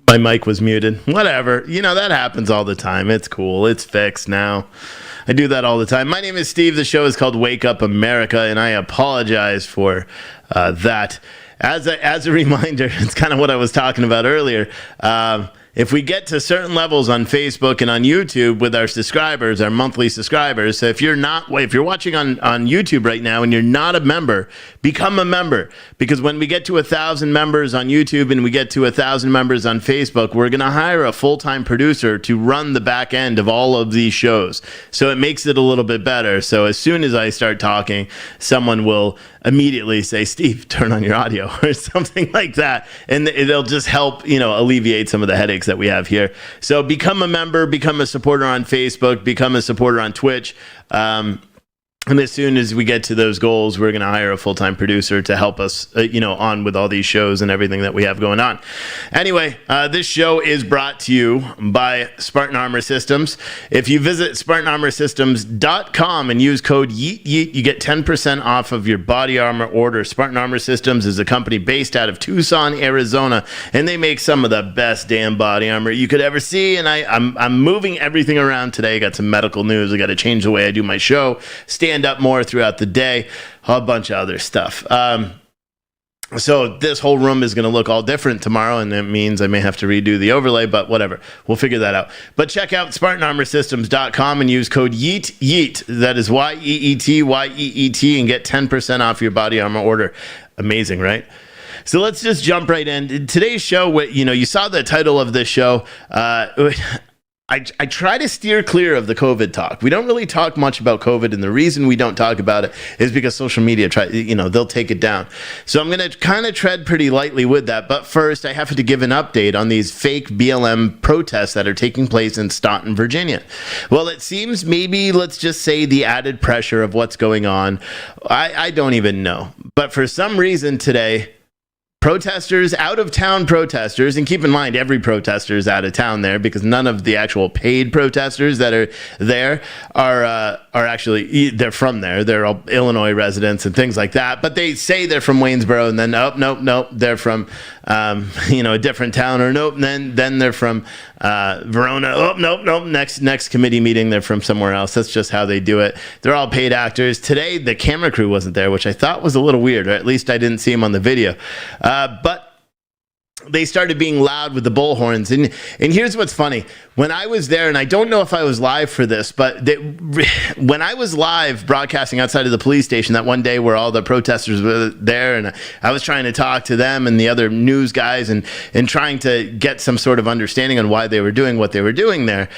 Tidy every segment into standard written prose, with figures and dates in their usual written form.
my mic was muted. Whatever. That happens all the time. It's cool. It's fixed now. I do that all the time. My name is Steve. The show is called Wake Up America, and I apologize for that. As a reminder, it's kind of what I was talking about earlier. If we get to certain levels on Facebook and on YouTube with our subscribers, our monthly subscribers, so if you're watching on YouTube right now and you're not a member, become a member. Because when we get to 1,000 members on YouTube and we get to 1,000 members on Facebook, we're going to hire a full-time producer to run the back end of all of these shows. So it makes it a little bit better. So as soon as I start talking, someone will immediately say, Steve, turn on your audio or something like that. And it'll just help, alleviate some of the headaches that we have here. So become a member, become a supporter on Facebook, become a supporter on Twitch. And as soon as we get to those goals, we're going to hire a full-time producer to help us, on with all these shows and everything that we have going on. Anyway, this show is brought to you by Spartan Armor Systems. If you visit SpartanArmorSystems.com and use code YEET, you get 10% off of your body armor order. Spartan Armor Systems is a company based out of Tucson, Arizona, and they make some of the best damn body armor you could ever see. And I'm moving everything around today. I got some medical news. I got to change the way I do my show. Stand up more throughout the day, a bunch of other stuff. So this whole room is going to look all different tomorrow, and it means I may have to redo the overlay, but whatever. We'll figure that out. But check out SpartanArmorSystems.com and use code YEET. That is YEET, and get 10% off your body armor order. Amazing, right? So let's just jump right in. Today's show, you saw the title of this show. I try to steer clear of the COVID talk. We don't really talk much about COVID, and the reason we don't talk about it is because social media they'll take it down. So I'm going to kind of tread pretty lightly with that. But first, I have to give an update on these fake BLM protests that are taking place in Staunton, Virginia. Well, it seems maybe, let's just say, the added pressure of what's going on. I don't even know. But for some reason today, out-of-town protesters, and keep in mind every protester is out of town there because none of the actual paid protesters that are there are actually, they're from there. They're all Illinois residents and things like that. But they say they're from Waynesboro, and then nope, they're from a different town, or nope, then they're from Verona. Oh, nope. Next committee meeting, they're from somewhere else. That's just how they do it. They're all paid actors. Today, the camera crew wasn't there, which I thought was a little weird, or at least I didn't see him on the video. But they started being loud with the bullhorns. And here's what's funny. When I was there, and I don't know if I was live for this, but when I was live broadcasting outside of the police station that one day where all the protesters were there, and I was trying to talk to them and the other news guys and trying to get some sort of understanding on why they were doing what they were doing there,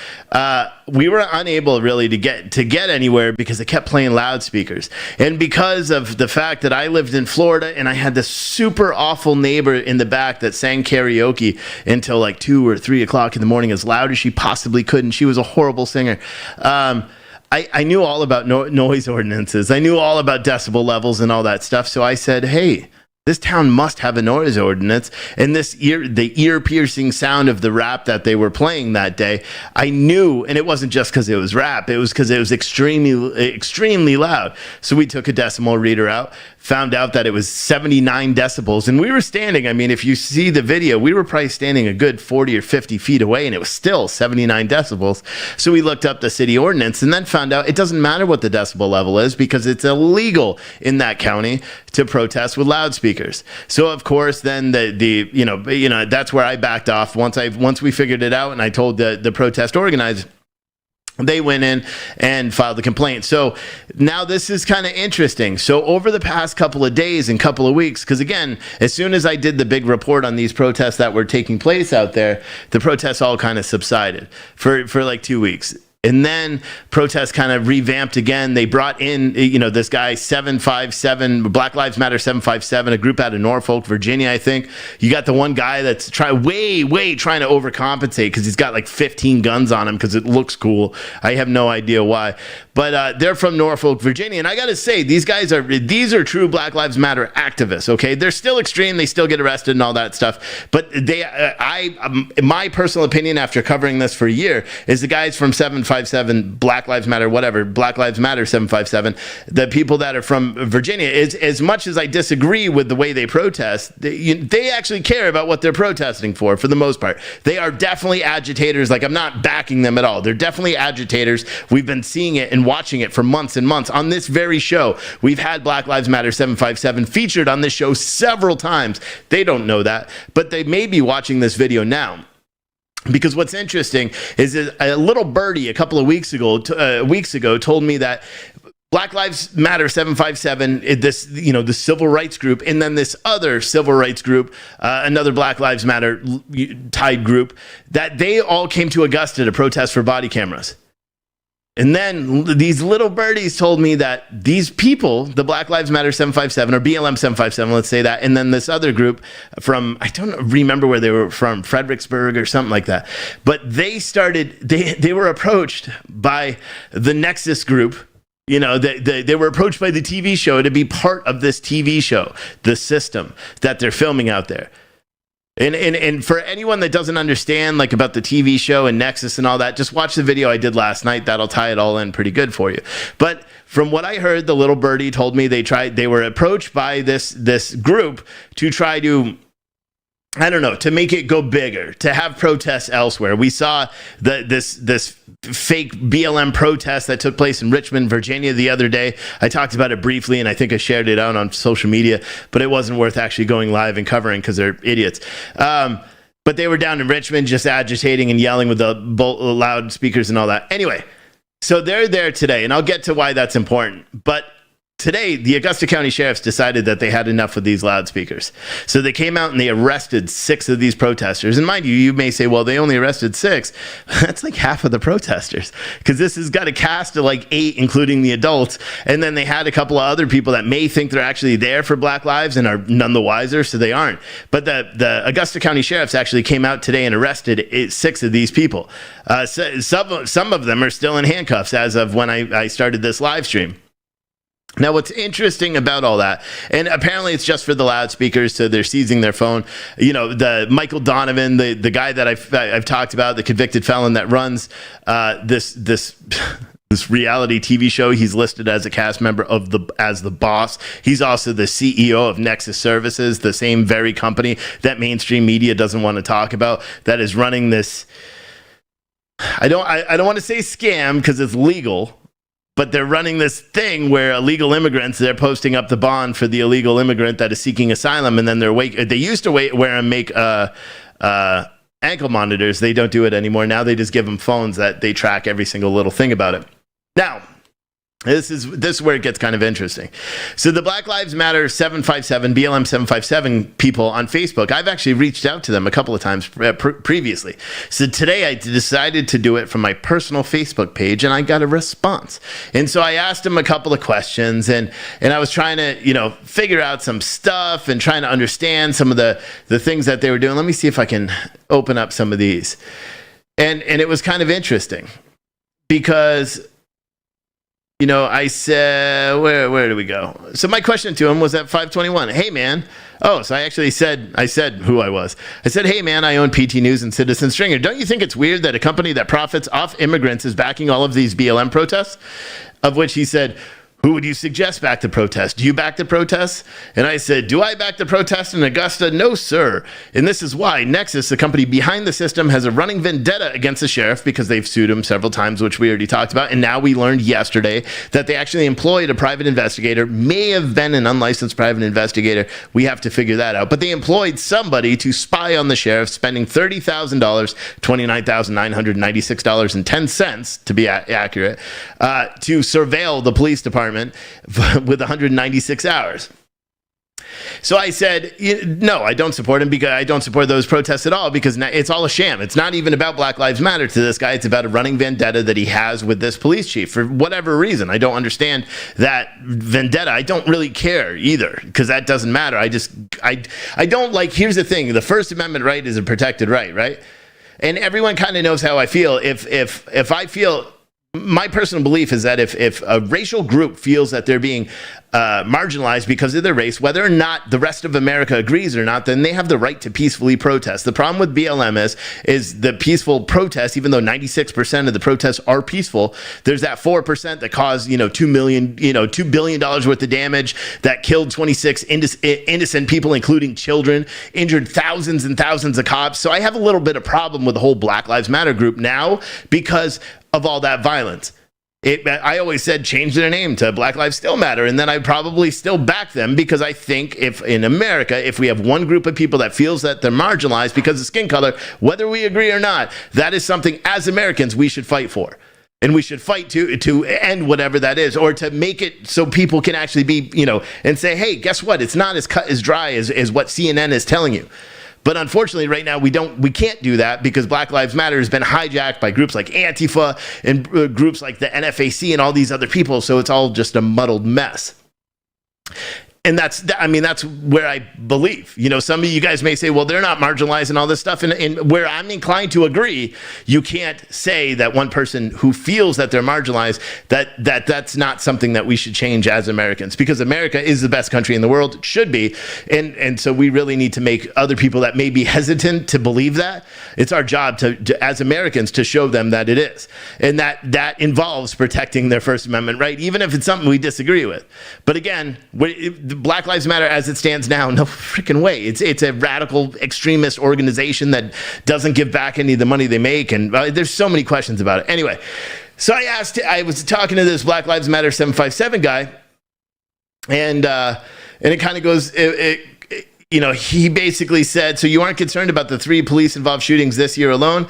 we were unable really to get anywhere because they kept playing loudspeakers. And because of the fact that I lived in Florida and I had this super awful neighbor in the back that sang karaoke until like 2 or 3 o'clock in the morning as loud as she possibly could, and she was a horrible singer. I knew all about noise ordinances. I knew all about decibel levels and all that stuff. So I said, hey, this town must have a noise ordinance. And the ear-piercing sound of the rap that they were playing that day, I knew, and it wasn't just because it was rap, it was because it was extremely loud. So we took a decimal reader out, found out that it was 79 decibels, and we were standing, if you see the video, we were probably standing a good 40 or 50 feet away, and it was still 79 decibels. So we looked up the city ordinance and then found out it doesn't matter what the decibel level is because it's illegal in that county to protest with loudspeakers. So of course, then that's where I backed off once we figured it out, and I told the protest organizer. They went in and filed a complaint. So now this is kind of interesting. So over the past couple of days and couple of weeks, because again, as soon as I did the big report on these protests that were taking place out there, the protests all kind of subsided for like 2 weeks. And then protests kind of revamped again. They brought in, this guy 757, Black Lives Matter 757, a group out of Norfolk, Virginia, I think. You got the one guy that's trying to overcompensate because he's got like 15 guns on him because it looks cool. I have no idea why. but they're from Norfolk, Virginia. And I got to say, these are true Black Lives Matter activists. Okay, they're still extreme. They still get arrested and all that stuff. But my personal opinion after covering this for a year is the guys from 757 Black Lives Matter, whatever, Black Lives Matter 757, the people that are from Virginia, is as much as I disagree with the way they protest, they actually care about what they're protesting for the most part. They are definitely agitators. Like, I'm not backing them at all. They're definitely agitators. We've been seeing it and watching it for months and months. On this very show, we've had Black Lives Matter 757 featured on this show several times. They don't know that, but they may be watching this video now. Because what's interesting is a little birdie a couple of weeks ago told me that Black Lives Matter 757, the civil rights group, and then this other civil rights group, another Black Lives Matter tied group, that they all came to Augusta to protest for body cameras. And then these little birdies told me that these people, the Black Lives Matter 757 or BLM 757, let's say that, and then this other group from, I don't remember where they were from, Fredericksburg or something like that. But they were approached by the Nexus group. They were approached by the TV show to be part of this TV show, the system that they're filming out there. And for anyone that doesn't understand like about the TV show and Nexus and all that, just watch the video I did last night. That'll tie it all in pretty good for you. But from what I heard, the little birdie told me they were approached by this group to try to, I don't know, to make it go bigger, to have protests elsewhere. We saw this fake BLM protest that took place in Richmond, Virginia the other day. I talked about it briefly, and I think I shared it out on social media, but it wasn't worth actually going live and covering because they're idiots. But they were down in Richmond just agitating and yelling with the loudspeakers and all that. Anyway, so they're there today, and I'll get to why that's important. But today, the Augusta County Sheriffs decided that they had enough with these loudspeakers. So they came out and they arrested 6 of these protesters. And mind you, you may say, well, they only arrested 6. That's like half of the protesters, because this has got a cast of like 8, including the adults. And then they had a couple of other people that may think they're actually there for Black Lives and are none the wiser, so they aren't. But the Augusta County Sheriffs actually came out today and arrested 6 of these people. Some of them are still in handcuffs as of when I started this live stream. Now, what's interesting about all that, and apparently it's just for the loudspeakers, so they're seizing their phone. The Michael Donovan, the guy that I've talked about, the convicted felon that runs this reality TV show. He's listed as a cast member as the boss. He's also the CEO of Nexus Services, the same very company that mainstream media doesn't want to talk about, that is running this. I don't want to say scam because it's legal. But they're running this thing where illegal immigrants, they're posting up the bond for the illegal immigrant that is seeking asylum, and then they used to wear and make ankle monitors. They don't do it anymore. Now they just give them phones that they track every single little thing about it. Now, this is where it gets kind of interesting. So the Black Lives Matter 757, BLM 757 people on Facebook, I've actually reached out to them a couple of times previously. So today I decided to do it from my personal Facebook page, and I got a response. And so I asked them a couple of questions, and I was trying to, figure out some stuff and trying to understand some of the things that they were doing. Let me see if I can open up some of these. And it was kind of interesting because I said, where do we go? So my question to him was at 521. Hey, man. Oh, so I said who I was. I said, hey, man, I own PT News and Citizen Stringer. Don't you think it's weird that a company that profits off immigrants is backing all of these BLM protests? Of which he said, who would you suggest back the protest? Do you back the protests? And I said, do I back the protest in Augusta? No, sir. And this is why Nexus, the company behind the system, has a running vendetta against the sheriff because they've sued him several times, which we already talked about. And now we learned yesterday that they actually employed a private investigator, may have been an unlicensed private investigator. We have to figure that out. But they employed somebody to spy on the sheriff, spending $30,000, $29,996.10 to be accurate, to surveil the police department with 196 hours. So I said, no, I don't support him because I don't support those protests at all because it's all a sham. It's not even about Black Lives Matter to this guy. It's about a running vendetta that he has with this police chief for whatever reason. I don't understand that vendetta. I don't really care either because that doesn't matter. I don't like, here's the thing. The First Amendment right is a protected right? And everyone kind of knows how I feel. If I feel my personal belief is that if a racial group feels that they're being marginalized because of their race, whether or not the rest of America agrees or not, then they have the right to peacefully protest. The problem with BLM is the peaceful protest, even though 96% of the protests are peaceful, there's that 4% that caused, $2 billion worth of damage, that killed 26 innocent people, including children, injured thousands and thousands of cops. So I have a little bit of problem with the whole Black Lives Matter group now because of all that violence. I always said change their name to Black Lives Still Matter, and then I'd probably still back them, because I think if in America, if we have one group of people that feels that they're marginalized because of skin color, whether we agree or not, that is something as Americans we should fight for. And we should fight to end whatever that is, or to make it so people can actually be, and say, hey, guess what? It's not as cut as dry as what CNN is telling you. But unfortunately, right now, we can't do that because Black Lives Matter has been hijacked by groups like Antifa and groups like the NFAC and all these other people. So it's all just a muddled mess. And that's where I believe. Some of you guys may say, well, they're not marginalized and all this stuff. And where I'm inclined to agree, you can't say that one person who feels that they're marginalized, that's not something that we should change as Americans, because America is the best country in the world. It should be. And so we really need to make other people that may be hesitant to believe that. It's our job to as Americans to show them that it is. And that involves protecting their First Amendment right, even if it's something we disagree with. But again, Black Lives Matter as it stands now, no freaking way. It's a radical extremist organization that doesn't give back any of the money they make, and there's so many questions about it. Anyway, so I was talking to this Black Lives Matter 757 guy, and it kind of goes, he basically said, so you aren't concerned about the 3 police-involved shootings this year alone?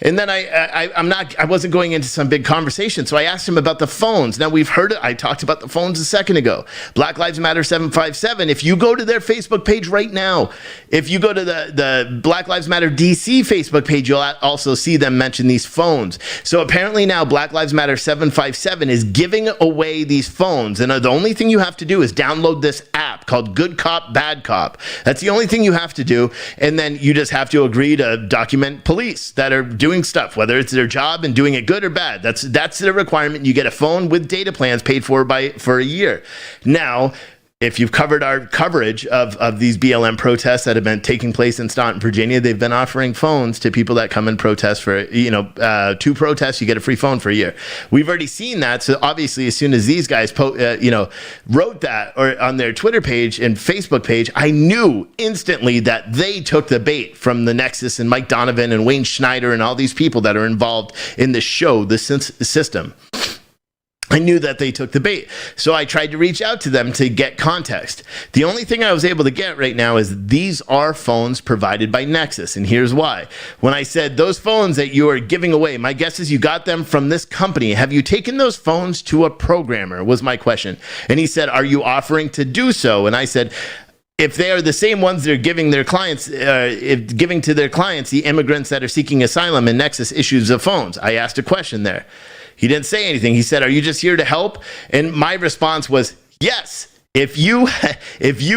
And then I wasn't going into some big conversation. So I asked him about the phones. Now we've heard it. I talked about the phones a second ago. Black Lives Matter 757. If you go to their Facebook page right now, if you go to the Black Lives Matter DC Facebook page, you'll also see them mention these phones. So apparently now Black Lives Matter 757 is giving away these phones. And the only thing you have to do is download this app called Good Cop, Bad Cop. That's the only thing you have to do. And then you just have to agree to document police that are doing stuff, whether it's their job and doing it good or bad. That's the requirement. You get a phone with data plans paid for a year. Now, if you've covered our coverage of these BLM protests that have been taking place in Staunton, Virginia, they've been offering phones to people that come and protest for, 2 protests, you get a free phone for a year. We've already seen that. So obviously, as soon as these guys, wrote that or on their Twitter page and Facebook page, I knew instantly that they took the bait from the Nexus and Mike Donovan and Wayne Schneider and all these people that are involved in the show, the system. I knew that they took the bait. So I tried to reach out to them to get context. The only thing I was able to get right now is these are phones provided by Nexus. And here's why. When I said those phones that you are giving away, my guess is you got them from this company. Have you taken those phones to a programmer, was my question. And he said, are you offering to do so? And I said, if they are the same ones they're giving their clients, giving to their clients, the immigrants that are seeking asylum, and Nexus issues of phones. I asked a question there. He didn't say anything. He said, are you just here to help? And my response was, yes. If you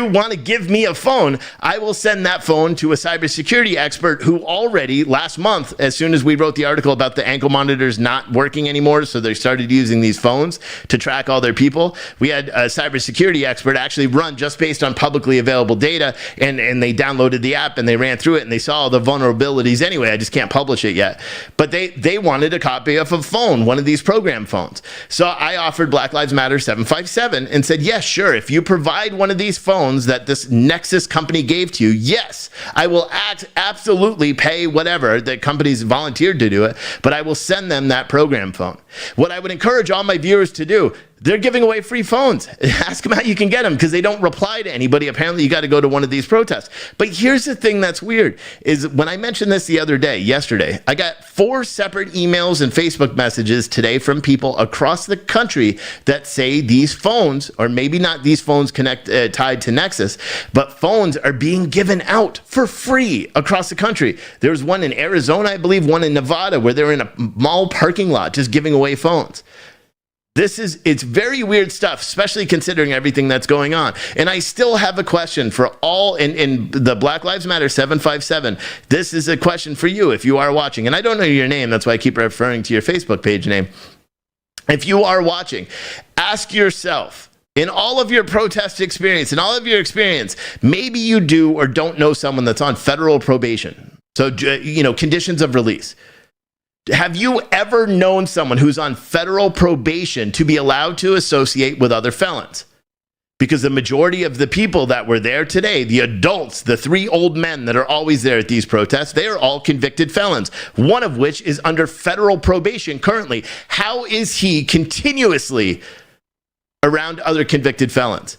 want to give me a phone, I will send that phone to a cybersecurity expert who already last month, as soon as we wrote the article about the ankle monitors not working anymore, so they started using these phones to track all their people, we had a cybersecurity expert actually run just based on publicly available data, and they downloaded the app and they ran through it and they saw all the vulnerabilities anyway. I just can't publish it yet. But they wanted a copy of a phone, one of these program phones. So I offered Black Lives Matter 757 and said, yes, sure. If you provide one of these phones that this Nexus company gave to you, yes, I will absolutely pay whatever the company's volunteered to do it, but I will send them that program phone. What I would encourage all my viewers to do, they're giving away free phones. Ask them how you can get them, because they don't reply to anybody. Apparently, you got to go to one of these protests. But here's the thing that's weird, is when I mentioned this yesterday, I got 4 separate emails and Facebook messages today from people across the country that say these phones, or maybe not these phones tied to Nexus, but phones are being given out for free across the country. There's one in Arizona, I believe, one in Nevada, where they're in a mall parking lot just giving away phones. It's very weird stuff, especially considering everything that's going on. And I still have a question for all in the Black Lives Matter 757. This is a question for you if you are watching. And I don't know your name. That's why I keep referring to your Facebook page name. If you are watching, ask yourself, in all of your protest experience, in all of your experience, maybe you do or don't know someone that's on federal probation. So, conditions of release. Have you ever known someone who's on federal probation to be allowed to associate with other felons? Because the majority of the people that were there today, the adults, the 3 old men that are always there at these protests, they are all convicted felons, one of which is under federal probation currently. How is he continuously around other convicted felons?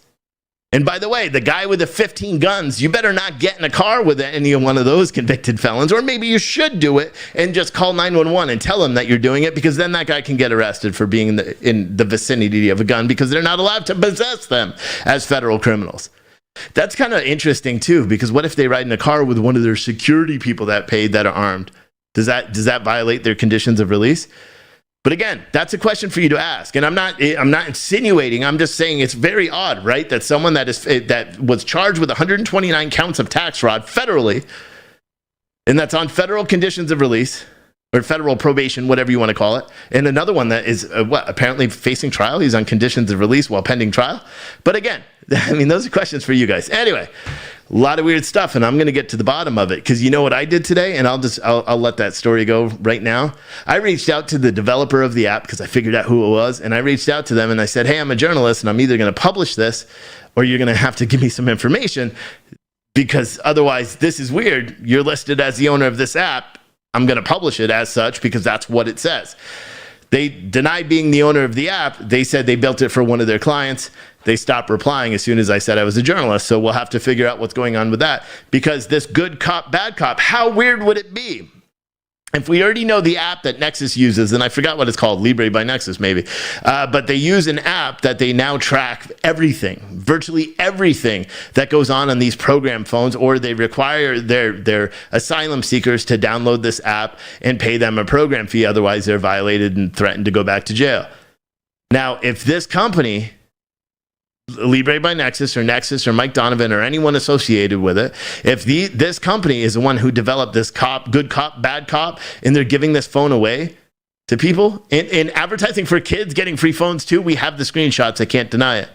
And by the way, the guy with the 15 guns, you better not get in a car with any one of those convicted felons, or maybe you should do it and just call 911 and tell them that you're doing it, because then that guy can get arrested for being in the vicinity of a gun, because they're not allowed to possess them as federal criminals. That's kind of interesting too, because what if they ride in a car with one of their security people that paid that are armed? Does that violate their conditions of release? But again, that's a question for you to ask. And I'm not insinuating, I'm just saying it's very odd, right? That someone that was charged with 129 counts of tax fraud federally, and that's on federal conditions of release, or federal probation, whatever you want to call it. And another one that is apparently facing trial. He's on conditions of release while pending trial. But again, I mean, those are questions for you guys. Anyway, a lot of weird stuff, and I'm going to get to the bottom of it, because you know what I did today, and I'll let that story go right now. I reached out to the developer of the app because I figured out who it was, and I reached out to them and I said, hey, I'm a journalist, and I'm either going to publish this or you're going to have to give me some information, because otherwise this is weird. You're listed as the owner of this app. I'm going to publish it as such because that's what it says. They denied being the owner of the app. They said they built it for one of their clients. They stopped replying as soon as I said I was a journalist. So we'll have to figure out what's going on with that, because this good cop, bad cop, how weird would it be if we already know the app that Nexus uses, and I forgot what it's called, Libre by Nexus maybe, but they use an app that they now track everything, virtually everything that goes on these program phones, or they require their asylum seekers to download this app and pay them a program fee, otherwise they're violated and threatened to go back to jail. Now, if this company, Libre by Nexus or Mike Donovan or anyone associated with it, if this company is the one who developed this good cop, bad cop, and they're giving this phone away to people in advertising for kids getting free phones too, we have the screenshots. I can't deny it.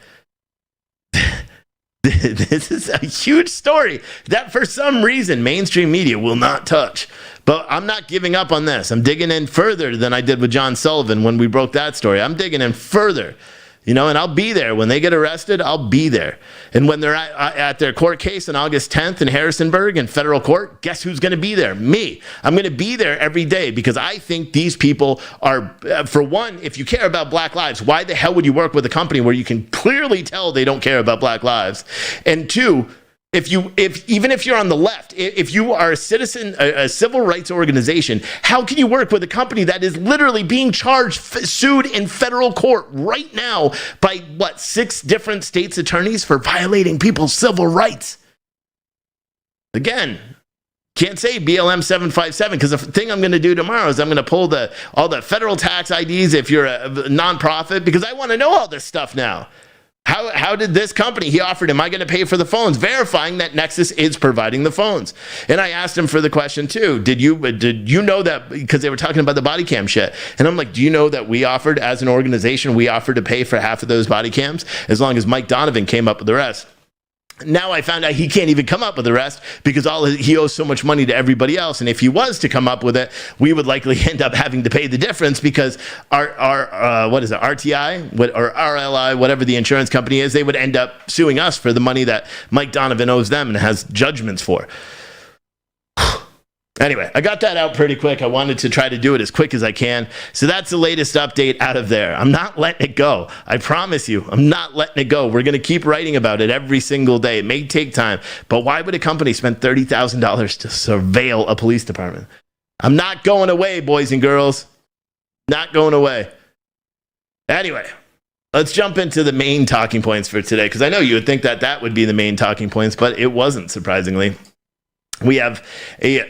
This is a huge story that for some reason mainstream media will not touch. But I'm not giving up on this. I'm digging in further than I did with John Sullivan when we broke that story. I'm digging in further. And I'll be there. When they get arrested, I'll be there. And when they're at their court case on August 10th in Harrisonburg in federal court, guess who's going to be there? Me. I'm going to be there every day, because I think these people are, for one, if you care about Black lives, why the hell would you work with a company where you can clearly tell they don't care about Black lives? And two, even if you're on the left, if you are a citizen, a civil rights organization, how can you work with a company that is literally being charged, sued in federal court right now by 6 different states' attorneys for violating people's civil rights? Again, can't say BLM 757, because the thing I'm going to do tomorrow is I'm going to pull all the federal tax IDs if you're a nonprofit, because I want to know all this stuff now. How did this company, he offered, am I going to pay for the phones? Verifying that Nexus is providing the phones. And I asked him for the question too. Did you know that, because they were talking about the body cam shit. And I'm like, do you know that we offered, as an organization, we offered to pay for half of those body cams as long as Mike Donovan came up with the rest? Now I found out he can't even come up with the rest, because he owes so much money to everybody else. And if he was to come up with it, we would likely end up having to pay the difference, because our what is it, RTI or RLI, whatever the insurance company is, they would end up suing us for the money that Mike Donovan owes them and has judgments for. Anyway, I got that out pretty quick. I wanted to try to do it as quick as I can. So that's the latest update out of there. I'm not letting it go. I promise you, I'm not letting it go. We're going to keep writing about it every single day. It may take time, but why would a company spend $30,000 to surveil a police department? I'm not going away, boys and girls. Not going away. Anyway, let's jump into the main talking points for today, because I know you would think that would be the main talking points, but it wasn't, surprisingly. We have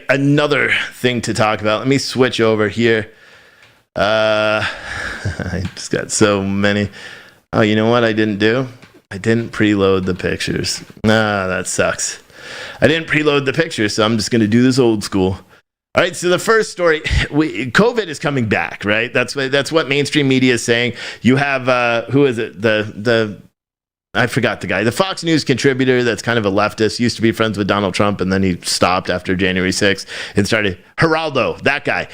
another thing to talk about. Let me switch over here. I just got so many. Oh, you know what I didn't do? I didn't preload the pictures. That sucks. I didn't preload the pictures, so I'm just going to do this old school. All right, so the first story, COVID is coming back, right? That's what mainstream media is saying. You have who is it? The I forgot the guy, the Fox News contributor that's kind of a leftist, used to be friends with Donald Trump, and then he stopped after January 6th and started Geraldo, that guy.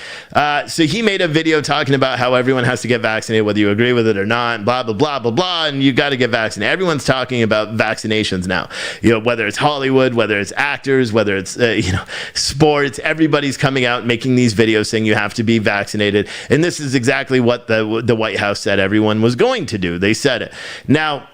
So he made a video talking about how everyone has to get vaccinated, whether you agree with it or not, blah, blah, blah, blah, blah, and you got to get vaccinated. Everyone's talking about vaccinations now, whether it's Hollywood, whether it's actors, whether it's, sports, everybody's coming out making these videos saying you have to be vaccinated. And this is exactly what the White House said everyone was going to do. They said it. Now,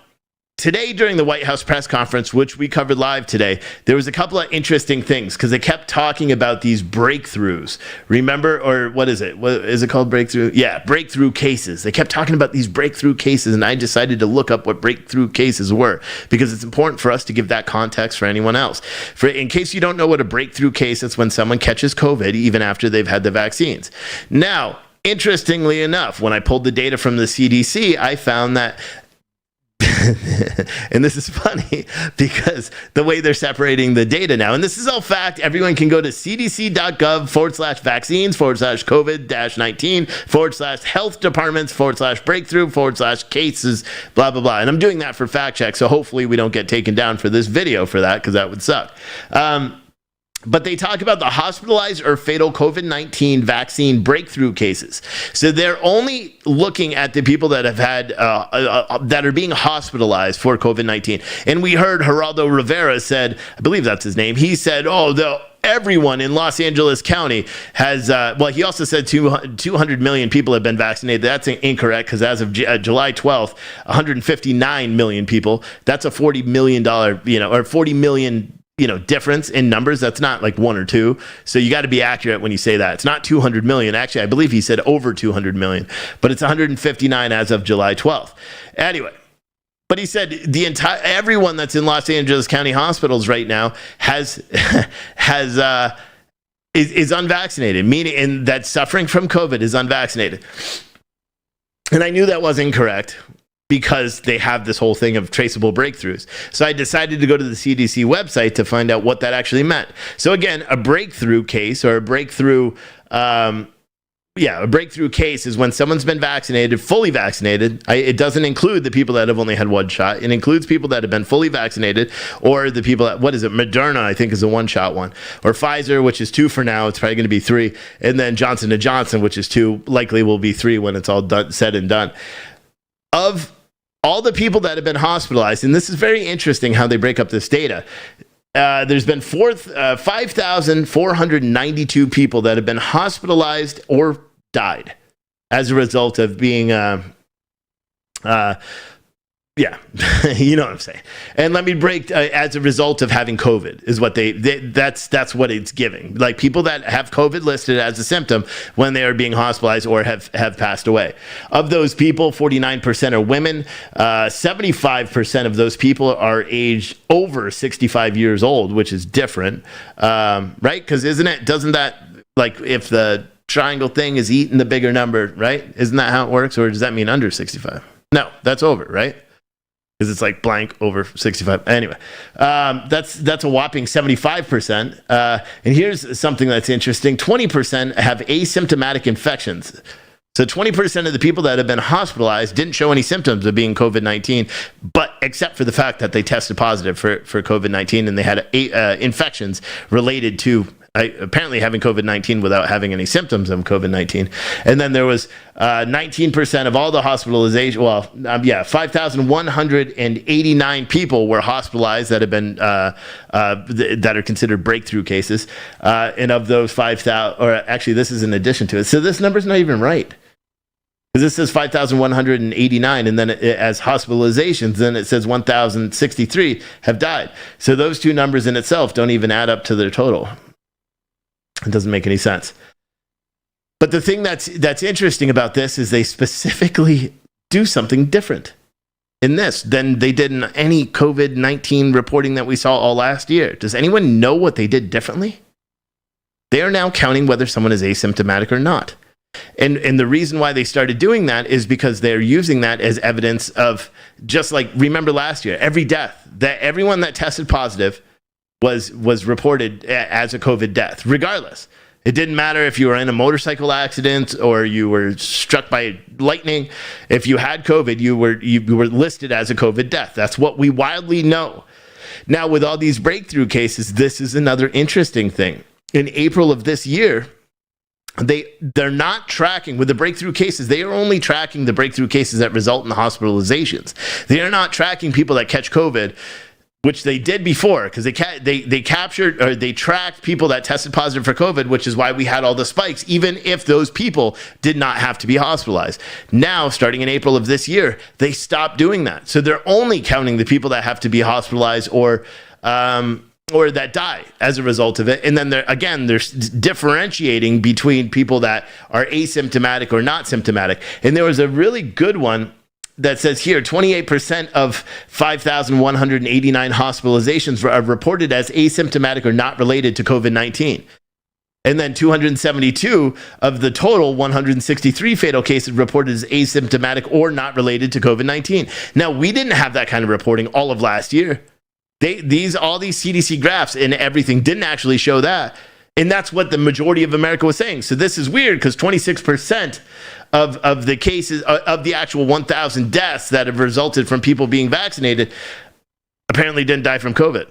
today, during the White House press conference, which we covered live today, there was a couple of interesting things because they kept talking about these breakthroughs. Remember, or what is it? What is it called? Breakthrough? Yeah, breakthrough cases. They kept talking about these breakthrough cases, and I decided to look up what breakthrough cases were because it's important for us to give that context for anyone else. In case you don't know what a breakthrough case is, when someone catches COVID even after they've had the vaccines. Now, interestingly enough, when I pulled the data from the CDC, I found that and this is funny because the way they're separating the data now, and this is all fact, everyone can go to cdc.gov/vaccines/COVID-19/health departments/breakthrough/cases, blah, blah, blah. And I'm doing that for fact check. So hopefully we don't get taken down for this video for that because that would suck. But they talk about the hospitalized or fatal COVID-19 vaccine breakthrough cases. So they're only looking at the people that have had, that are being hospitalized for COVID-19. And we heard Geraldo Rivera said, I believe that's his name, he said, everyone in Los Angeles County has, he also said 200 million people have been vaccinated. That's incorrect because as of July 12th, 159 million people. That's a $40 million, or 40 million difference in numbers. That's not like one or two. So you got to be accurate when you say that. It's not 200 million. Actually, I believe he said over 200 million, but it's 159 as of July 12th. Anyway, but he said everyone that's in Los Angeles County hospitals right now is unvaccinated, meaning, and that suffering from COVID is unvaccinated. And I knew that was incorrect, because they have this whole thing of traceable breakthroughs. So I decided to go to the CDC website to find out what that actually meant. So again, a breakthrough case or a breakthrough case is when someone's been vaccinated, fully vaccinated. It doesn't include the people that have only had one shot. It includes people that have been fully vaccinated, or the people that, Moderna, I think, is a one-shot one, or Pfizer, which is 2 for now. It's probably going to be 3. And then Johnson & Johnson, which is 2, likely will be 3 when it's all said and done. Of all the people that have been hospitalized, and this is very interesting how they break up this data, there's been 5,492 people that have been hospitalized or died as a result of being you know what I'm saying. And let me break as a result of having COVID is what that's what it's giving. Like people that have COVID listed as a symptom when they are being hospitalized or have passed away. Of those people, 49% are women. 75% of those people are aged over 65 years old, which is different, right? Because doesn't that, like, if the triangle thing is eating the bigger number, right? Isn't that how it works? Or does that mean under 65? No, that's over, right? Because it's like blank over 65. Anyway, that's a whopping 75%. And here's something that's interesting. 20% have asymptomatic infections. So 20% of the people that have been hospitalized didn't show any symptoms of being COVID-19, but except for the fact that they tested positive for COVID-19 and they had infections related to apparently having COVID-19 without having any symptoms of COVID-19. And then there was 19% of all the hospitalization, 5,189 people were hospitalized that have been, that are considered breakthrough cases. And of those 5,000, or actually this is in addition to it. So this number's not even right. Because this says 5,189, and then as hospitalizations, then it says 1,063 have died. So those two numbers in itself don't even add up to their total. It doesn't make any sense. But the thing that's interesting about this is they specifically do something different in this than they did in any COVID-19 reporting that we saw all last year. Does anyone know what they did differently? They are now counting whether someone is asymptomatic or not. And the reason why they started doing that is because they're using that as evidence of, just like, remember last year, every death, that everyone that tested positive was reported as a COVID death, regardless. It didn't matter if you were in a motorcycle accident or you were struck by lightning. If you had COVID, you were listed as a COVID death. That's what we widely know. Now, with all these breakthrough cases, this is another interesting thing. In April of this year, they're not tracking with the breakthrough cases. They are only tracking the breakthrough cases that result in the hospitalizations. They are not tracking people that catch COVID, which they did before, because they captured or they tracked people that tested positive for COVID, which is why we had all the spikes, even if those people did not have to be hospitalized. Now, starting in April of this year, they stopped doing that. So they're only counting the people that have to be hospitalized or that die as a result of it. And then they're differentiating between people that are asymptomatic or not symptomatic. And there was a really good one that says here, 28% of 5,189 hospitalizations are reported as asymptomatic or not related to COVID-19. And then 272 of the total 163 fatal cases reported as asymptomatic or not related to COVID-19. Now, we didn't have that kind of reporting all of last year. All these CDC graphs and everything didn't actually show that. And that's what the majority of America was saying. So this is weird because 26% of the cases of the actual 1,000 deaths that have resulted from people being vaccinated apparently didn't die from COVID,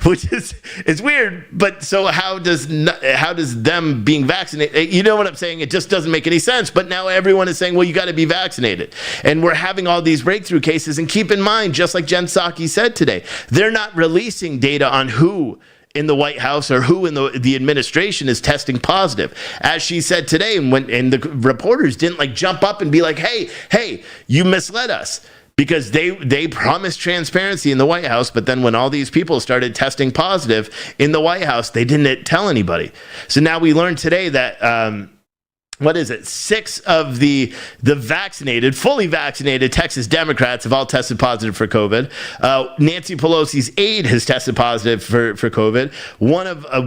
which is weird. But so how does them being vaccinated? You know what I'm saying? It just doesn't make any sense. But now everyone is saying, well, you got to be vaccinated, and we're having all these breakthrough cases. And keep in mind, just like Jen Psaki said today, they're not releasing data on who in the White House or who in the administration is testing positive. As she said today, and the reporters didn't jump up and be like, hey, you misled us, because they promised transparency in the White House, but then when all these people started testing positive in the White House, they didn't tell anybody. So now we learned today that 6 of the fully vaccinated Texas Democrats have all tested positive for COVID. Nancy Pelosi's aide has tested positive for COVID.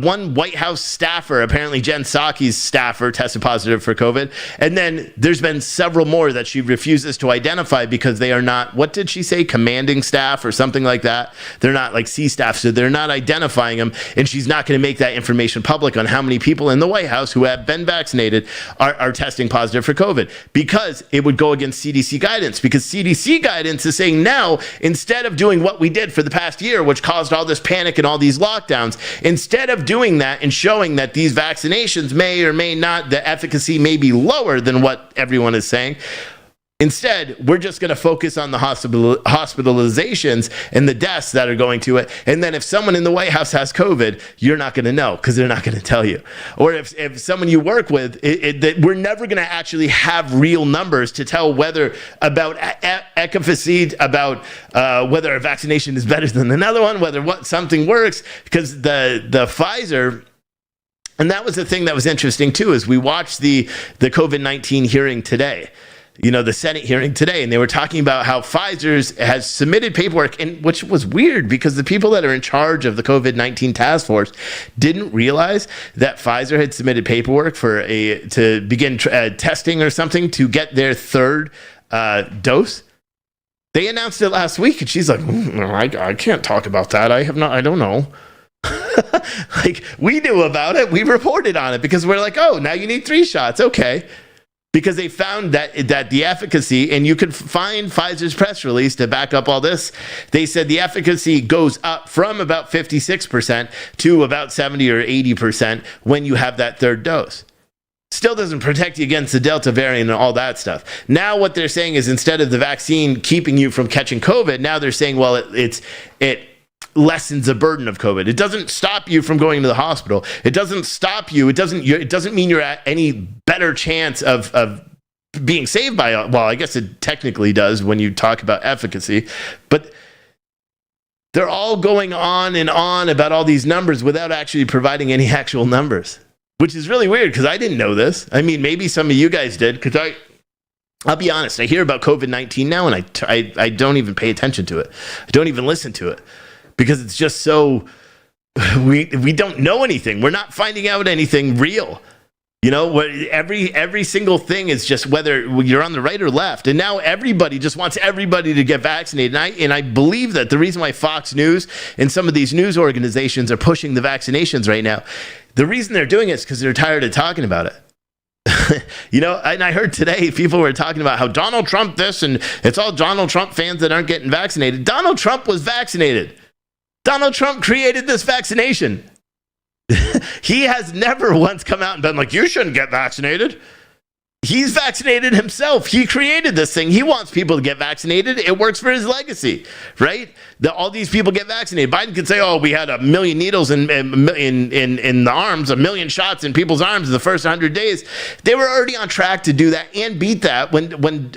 One White House staffer, apparently Jen Psaki's staffer, tested positive for COVID. And then there's been several more that she refuses to identify because they are not, what did she say, commanding staff or something like that? They're not like C staff, so they're not identifying them. And she's not going to make that information public on how many people in the White House who have been vaccinated are testing positive for COVID, because it would go against CDC guidance, because CDC guidance is saying now, instead of doing what we did for the past year, which caused all this panic and all these lockdowns, instead of doing that and showing that these vaccinations may or may not, the efficacy may be lower than what everyone is saying, instead, we're just going to focus on the hospitalizations and the deaths that are going to it. And then if someone in the White House has COVID, you're not going to know because they're not going to tell you. Or if someone you work with, we're never going to actually have real numbers to tell whether about efficacy, about whether a vaccination is better than another one, whether something works, because the Pfizer. And that was the thing that was interesting too, is we watched the COVID-19 hearing today. The Senate hearing today, and they were talking about how Pfizer has submitted paperwork, and which was weird because the people that are in charge of the COVID-19 task force didn't realize that Pfizer had submitted paperwork to begin testing or something to get their third dose. They announced it last week, and she's like, I can't talk about that. I don't know. We knew about it. We reported on it because we're like, oh, now you need 3 shots. Okay. Because they found that the efficacy, and you could find Pfizer's press release to back up all this, they said the efficacy goes up from about 56% to about 70 or 80% when you have that third dose. Still doesn't protect you against the Delta variant and all that stuff. Now what they're saying is, instead of the vaccine keeping you from catching COVID, now they're saying, well, it lessens the burden of COVID. It doesn't stop you from going to the hospital. It doesn't stop you. It doesn't mean you're at any better chance of being saved by, well, I guess it technically does when you talk about efficacy, but they're all going on and on about all these numbers without actually providing any actual numbers, which is really weird because I didn't know this. I mean, maybe some of you guys did, because I'll be honest, I hear about COVID-19 now and I don't even pay attention to it. I don't even listen to it. Because it's just so, we don't know anything. We're not finding out anything real. Every single thing is just whether you're on the right or left. And now everybody just wants everybody to get vaccinated. And I believe that the reason why Fox News and some of these news organizations are pushing the vaccinations right now, The reason they're doing it is because they're tired of talking about it. And I heard today people were talking about how Donald Trump this, and it's all Donald Trump fans that aren't getting vaccinated. Donald Trump was vaccinated. Donald Trump created this vaccination. He has never once come out and been like, you shouldn't get vaccinated. He's vaccinated himself. He created this thing. He wants people to get vaccinated. It works for his legacy, right? All these people get vaccinated. Biden could say, "Oh, we had 1 million needles in the arms, 1 million shots in people's arms in the first 100 days." They were already on track to do that and beat that when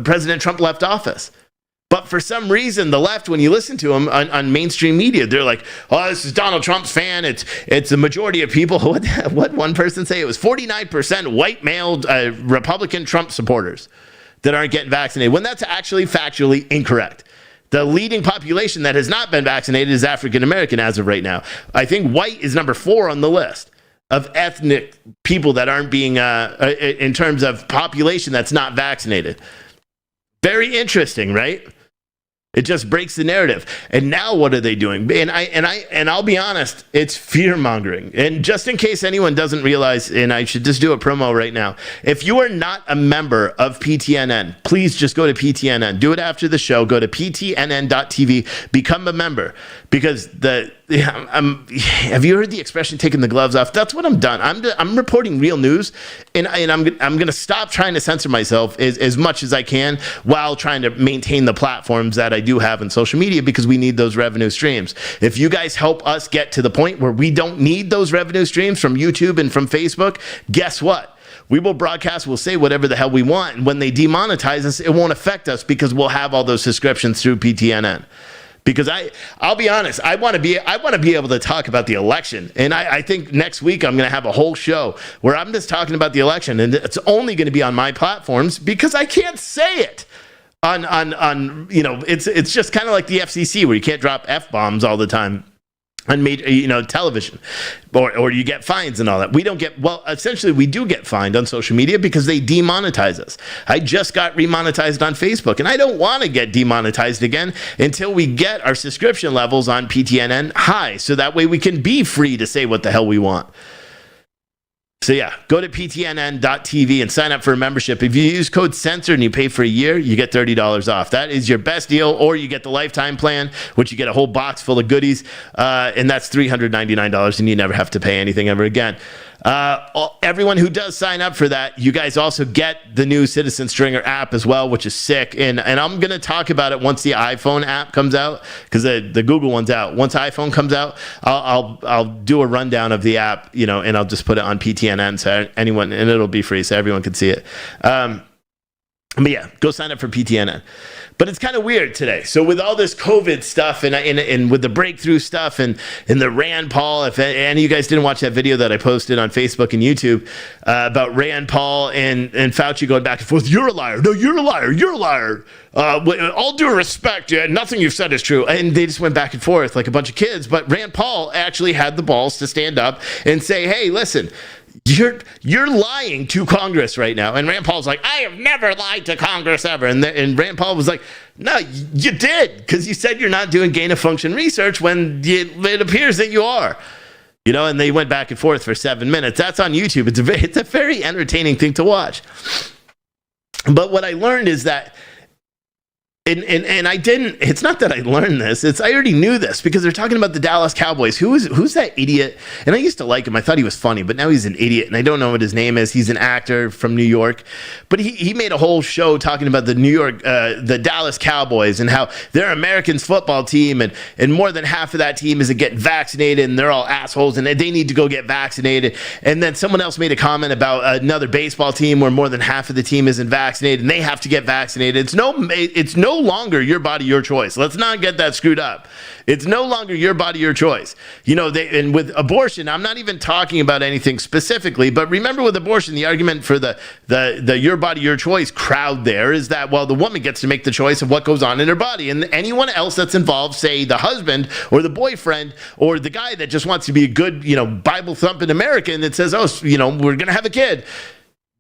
President Trump left office. But for some reason, the left, when you listen to them on mainstream media, they're like, "Oh, this is Donald Trump's fan. It's the majority of people." What one person say? It was 49% white male Republican Trump supporters that aren't getting vaccinated, when that's actually factually incorrect. The leading population that has not been vaccinated is African American as of right now. I think white is number 4 on the list of ethnic people that aren't being, in terms of population that's not vaccinated. Very interesting, right? It just breaks the narrative. And now what are they doing? And I'll be honest, it's fear mongering. And just in case anyone doesn't realize, and I should just do a promo right now, if you are not a member of PTNN, please just go to PTNN. Do it after the show. Go to ptnn.tv. Become a member. Because have you heard the expression "taking the gloves off"? That's what I'm done. I'm reporting real news, and I'm going to stop trying to censor myself as much as I can while trying to maintain the platforms that I do have in social media, because we need those revenue streams. If you guys help us get to the point where we don't need those revenue streams from YouTube and from Facebook, guess what? We will broadcast, we'll say whatever the hell we want, and when they demonetize us, it won't affect us because we'll have all those subscriptions through PTNN. Because I'll be honest, I want to be able to talk about the election, and I think next week I'm going to have a whole show where I'm just talking about the election, and it's only going to be on my platforms because I can't say it on it's just kind of like the FCC where you can't drop F-bombs all the time on television, or you get fines and all that. We don't get, essentially we do get fined on social media because they demonetize us. I just got remonetized on Facebook, and I don't want to get demonetized again until we get our subscription levels on PTNN high, so that way we can be free to say what the hell we want. So yeah, go to ptnn.tv and sign up for a membership. If you use code CENSOR and you pay for a year, you get $30 off. That is your best deal, or you get the lifetime plan, which you get a whole box full of goodies, and that's $399, and you never have to pay anything ever again. Everyone who does sign up for that, you guys also get the new Citizen Stringer app as well, which is sick. And I'm going to talk about it once the iPhone app comes out, because the Google one's out. Once iPhone comes out, I'll do a rundown of the app, and I'll just put it on PTNN so anyone, and it'll be free so everyone can see it. But yeah, go sign up for PTNN. But it's kind of weird today. So with all this COVID stuff and with the breakthrough stuff and the Rand Paul, if any of you guys didn't watch that video that I posted on Facebook and YouTube about Rand Paul and Fauci going back and forth, "You're a liar. No, you're a liar. You're a liar. All due respect, nothing you've said is true." And they just went back and forth like a bunch of kids. But Rand Paul actually had the balls to stand up and say, "Hey, listen, you're lying to Congress right now." And Rand Paul's like, "I have never lied to Congress ever." And Rand Paul was like, "No, you did, because you said you're not doing gain-of-function research when it appears that you are." And they went back and forth for 7 minutes. That's on YouTube. It's a very entertaining thing to watch. But what I learned is that And I didn't, it's not that I learned this, I already knew this, because they're talking about the Dallas Cowboys. Who's that idiot? And I used to like him. I thought he was funny, but now he's an idiot, and I don't know what his name is. He's an actor from New York, but he made a whole show talking about the Dallas Cowboys and how they're Americans football team, and more than half of that team isn't getting vaccinated, and they're all assholes, and they need to go get vaccinated. And then someone else made a comment about another baseball team where more than half of the team isn't vaccinated, and they have to get vaccinated. It's no longer your body, your choice. Let's not get that screwed up. It's no longer your body, your choice. And with abortion, I'm not even talking about anything specifically, but remember with abortion, the argument for the your body, your choice crowd there is that, well, the woman gets to make the choice of what goes on in her body, and anyone else that's involved, say the husband or the boyfriend or the guy that just wants to be a good, Bible thumping American that says, "Oh, we're going to have a kid."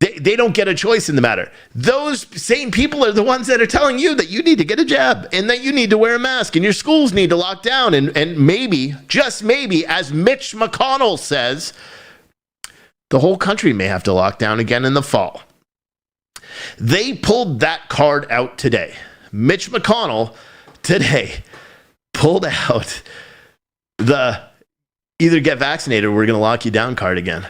They don't get a choice in the matter. Those same people are the ones that are telling you that you need to get a jab and that you need to wear a mask and your schools need to lock down. And maybe, just maybe, as Mitch McConnell says, the whole country may have to lock down again in the fall. They pulled that card out today. Mitch McConnell today pulled out the either get vaccinated or we're going to lock you down card again.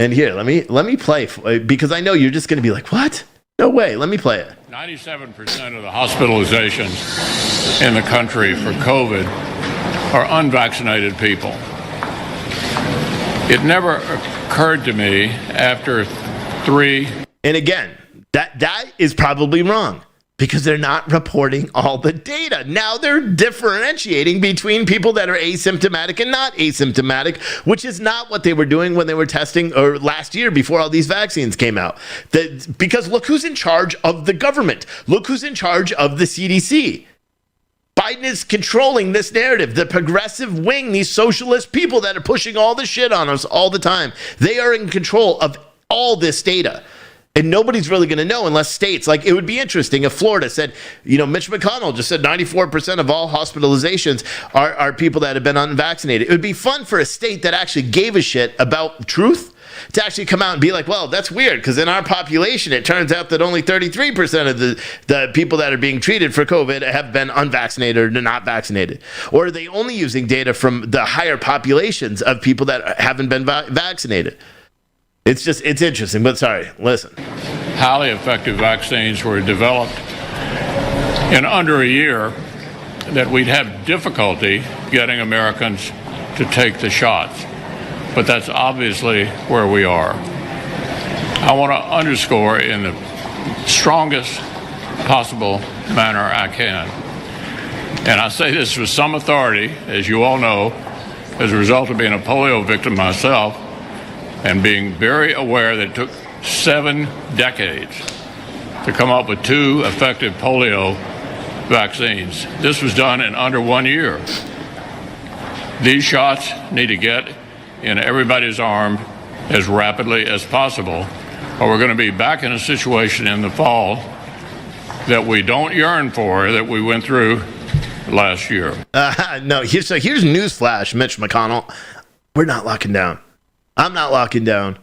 And here, let me play, because I know you're just going to be like, what? No way. Let me play it. 97% of the hospitalizations in the country for COVID are unvaccinated people. It never occurred to me after 3. And again, that is probably wrong, because they're not reporting all the data. Now they're differentiating between people that are asymptomatic and not asymptomatic, which is not what they were doing when they were testing or last year before all these vaccines came out. Because look who's in charge of the government. Look who's in charge of the CDC. Biden is controlling this narrative. The progressive wing, these socialist people that are pushing all the shit on us all the time, they are in control of all this data. And nobody's really going to know unless states, like, it would be interesting if Florida said, Mitch McConnell just said 94% of all hospitalizations are people that have been unvaccinated. It would be fun for a state that actually gave a shit about truth to actually come out and be like, well, that's weird, because in our population, it turns out that only 33% of the people that are being treated for COVID have been unvaccinated or not vaccinated. Or are they only using data from the higher populations of people that haven't been vaccinated? It's interesting, but sorry, listen. Highly effective vaccines were developed in under a year that we'd have difficulty getting Americans to take the shots. But that's obviously where we are. I want to underscore in the strongest possible manner I can, and I say this with some authority, as you all know, as a result of being a polio victim myself, and being very aware that it took 7 decades to come up with 2 effective polio vaccines. This was done in under 1 year. These shots need to get in everybody's arm as rapidly as possible, or we're going to be back in a situation in the fall that we don't yearn for, that we went through last year. No, here's newsflash, Mitch McConnell. We're not locking down. I'm not locking down.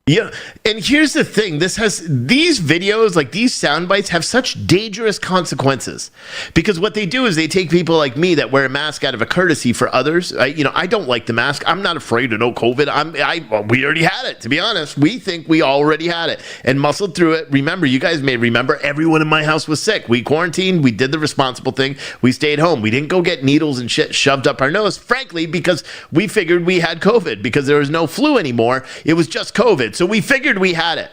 Yeah, and here's the thing. These videos, like these sound bites, have such dangerous consequences, because what they do is they take people like me that wear a mask out of a courtesy for others. I don't like the mask. I'm not afraid of no COVID. We already had it, to be honest. We think we already had it and muscled through it. Remember, you guys may remember, everyone in my house was sick. We quarantined. We did the responsible thing. We stayed home. We didn't go get needles and shit shoved up our nose, frankly, because we figured we had COVID, because there was no flu anymore. It was just COVID. So we figured we had it.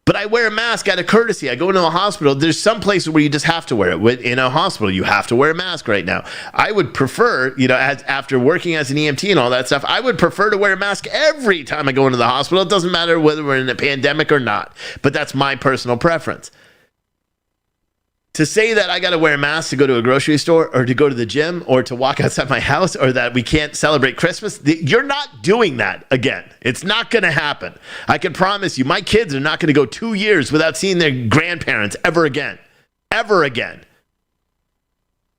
But I wear a mask out of courtesy. I go into a hospital. There's some places where you just have to wear it. In a hospital, you have to wear a mask right now. I would prefer, after working as an EMT and all that stuff, I would prefer to wear a mask every time I go into the hospital. It doesn't matter whether we're in a pandemic or not. But that's my personal preference. To say that I got to wear a mask to go to a grocery store or to go to the gym or to walk outside my house, or that we can't celebrate Christmas, you're not doing that again. It's not going to happen. I can promise you, my kids are not going to go 2 years without seeing their grandparents ever again. Ever again.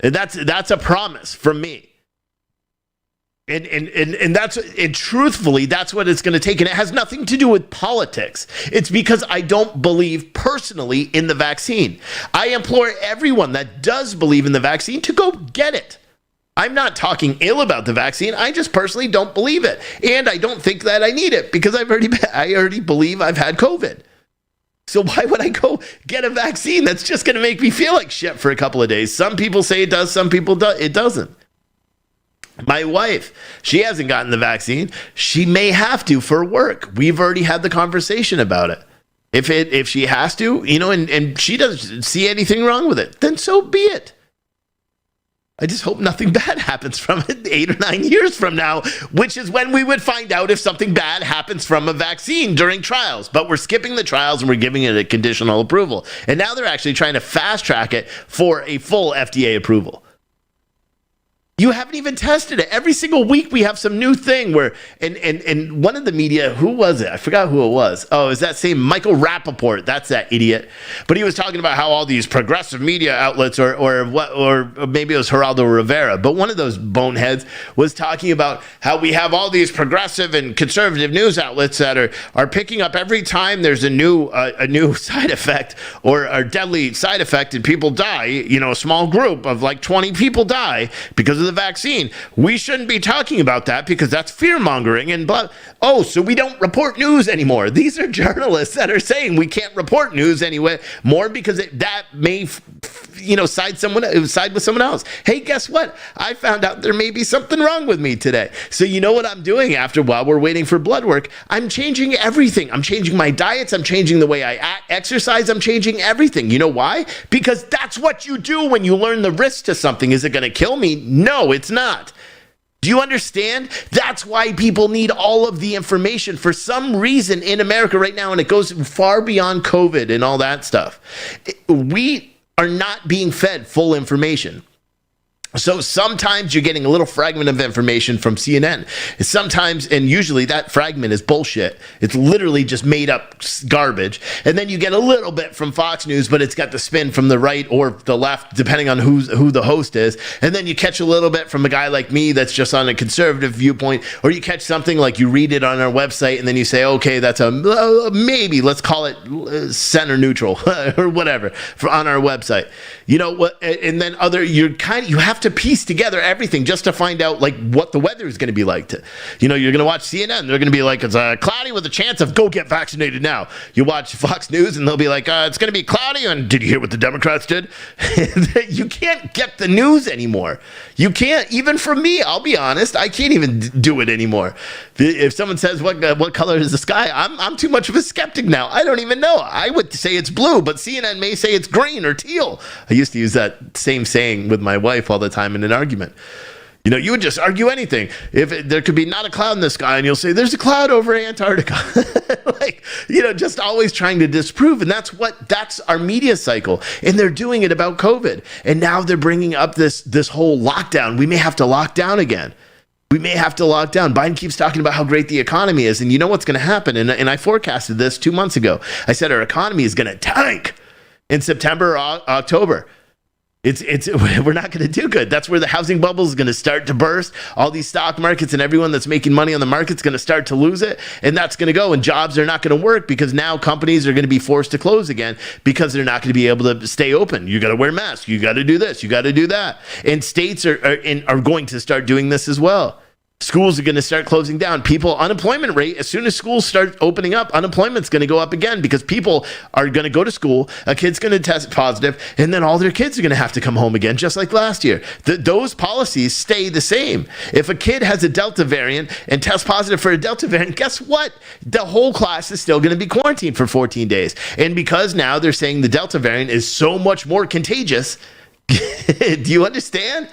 And that's a promise from me. And truthfully, that's what it's going to take. And it has nothing to do with politics. It's because I don't believe personally in the vaccine. I implore everyone that does believe in the vaccine to go get it. I'm not talking ill about the vaccine. I just personally don't believe it. And I don't think that I need it, because I already believe I've had COVID. So why would I go get a vaccine that's just going to make me feel like shit for a couple of days? Some people say it does, some people it doesn't. My wife, she hasn't gotten the vaccine. She may have to for work. We've already had the conversation about it. If she has to, and she doesn't see anything wrong with it, then so be it. I just hope nothing bad happens from it 8 or 9 years from now, which is when we would find out if something bad happens from a vaccine during trials. But we're skipping the trials and we're giving it a conditional approval. And now they're actually trying to fast track it for a full FDA approval. You haven't even tested it. Every single week we have some new thing where, and one of the media, who was it? I forgot who it was. Oh, is that same Michael Rappaport? That's that idiot. But he was talking about how all these progressive media outlets, or maybe it was Geraldo Rivera, but one of those boneheads was talking about how we have all these progressive and conservative news outlets that are picking up every time there's a new side effect or a deadly side effect and people die. A small group of like 20 people die because of the vaccine. We shouldn't be talking about that because that's fear mongering and blah. Oh, so we don't report news anymore. These are journalists that are saying we can't report news anyway more because that may side with someone else. Hey, guess what? I found out there may be something wrong with me today. So you know what I'm doing while we're waiting for blood work? I'm changing everything. I'm changing my diets. I'm changing the way I exercise. I'm changing everything. You know why? Because that's what you do when you learn the risk to something. Is it going to kill me? No, it's not. Do you understand? That's why people need all of the information for some reason in America right now, and it goes far beyond COVID and all that stuff. We are not being fed full information. So sometimes you're getting a little fragment of information from CNN. Sometimes, and usually that fragment is bullshit. It's literally just made up garbage. And then you get a little bit from Fox News, but it's got the spin from the right or the left, depending on who the host is. And then you catch a little bit from a guy like me that's just on a conservative viewpoint, or you catch something like you read it on our website and then you say, okay, that's a maybe, let's call it center neutral or whatever on our website. You know what? And then you have to piece together everything just to find out like what the weather is going to be like. You're going to watch CNN. They're going to be like, it's cloudy with a chance of go get vaccinated now. You watch Fox News and they'll be like, it's going to be cloudy. And did you hear what the Democrats did? You can't get the news anymore. You can't, even for me, I'll be honest, I can't even do it anymore. If someone says, what color is the sky? I'm too much of a skeptic now. I don't even know. I would say it's blue, but CNN may say it's green or teal. I used to use that same saying with my wife all the time in an argument. You would just argue anything. If there could be not a cloud in the sky, and you'll say, there's a cloud over Antarctica. Just always trying to disprove. And that's our media cycle. And they're doing it about COVID. And now they're bringing up this whole lockdown. We may have to lock down again. We may have to lock down. Biden keeps talking about how great the economy is. And you know what's going to happen? And I forecasted this 2 months ago. I said our economy is going to tank in September or October. We're not going to do good. That's where the housing bubble is going to start to burst. All these stock markets and everyone that's making money on the market's going to start to lose it. And that's going to go. And jobs are not going to work because now companies are going to be forced to close again because they're not going to be able to stay open. You got to wear masks. You got to do this. You got to do that. And states are going to start doing this as well. Schools are going to start closing down. Unemployment rate, as soon as schools start opening up, unemployment's going to go up again because people are going to go to school, a kid's going to test positive, and then all their kids are going to have to come home again, just like last year. Those policies stay the same. If a kid has a Delta variant and tests positive for a Delta variant, guess what? The whole class is still going to be quarantined for 14 days. And because now they're saying the Delta variant is so much more contagious, do you understand?